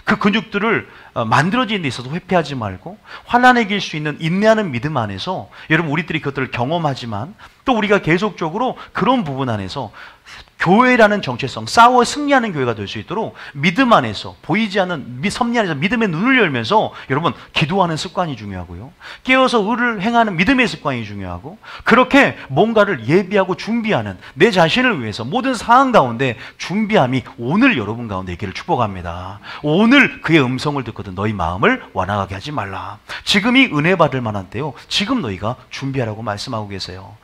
그 근육들을 만들어지는 데 있어서 회피하지 말고 환난에 이길 수 있는 인내하는 믿음 안에서 여러분 우리들이 그것들을 경험하지만 또 우리가 계속적으로 그런 부분 안에서 교회라는 정체성, 싸워 승리하는 교회가 될 수 있도록 믿음 안에서 보이지 않는 섭리 안에서 믿음의 눈을 열면서 여러분 기도하는 습관이 중요하고요. 깨어서 의를 행하는 믿음의 습관이 중요하고, 그렇게 뭔가를 예비하고 준비하는 내 자신을 위해서 모든 상황 가운데 준비함이 오늘 여러분 가운데 있기를 축복합니다. 오늘 그의 음성을 듣거든 너희 마음을 완악하게 하지 말라. 지금이 은혜 받을 만한 때요. 지금 너희가 준비하라고 말씀하고 계세요.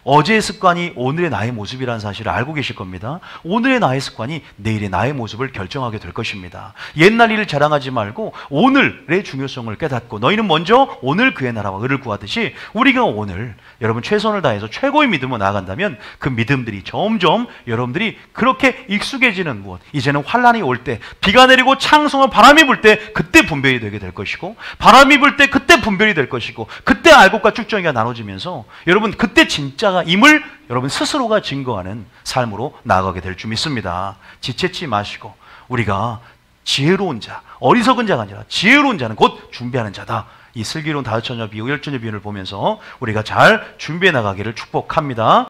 어제의 습관이 오늘의 나의 모습이라는 사실을 알고 계실 겁니다. 오늘의 나의 습관이 내일의 나의 모습을 결정하게 될 것입니다. 옛날 일을 자랑하지 말고 오늘의 중요성을 깨닫고 너희는 먼저 오늘 그의 나라와 의를 구하듯이 우리가 오늘 여러분 최선을 다해서 최고의 믿음으로 나아간다면 그 믿음들이 점점 여러분들이 그렇게 익숙해지는 무엇, 이제는 환란이 올 때, 비가 내리고 창성한 바람이 불 때 그때 분별이 되게 될 것이고, 바람이 불 때 그때 분별이 될 것이고, 그때 알곡과 쭉정이가 나눠지면서 여러분 그때 진짜가 임을 여러분 스스로가 증거하는 삶으로 나아가게 될 줄 믿습니다. 지체치 마시고 우리가 지혜로운 자, 어리석은 자가 아니라 지혜로운 자는 곧 준비하는 자다. 이 슬기로운 다섯처녀 비유, 열처녀 비유를 보면서 우리가 잘 준비해 나가기를 축복합니다.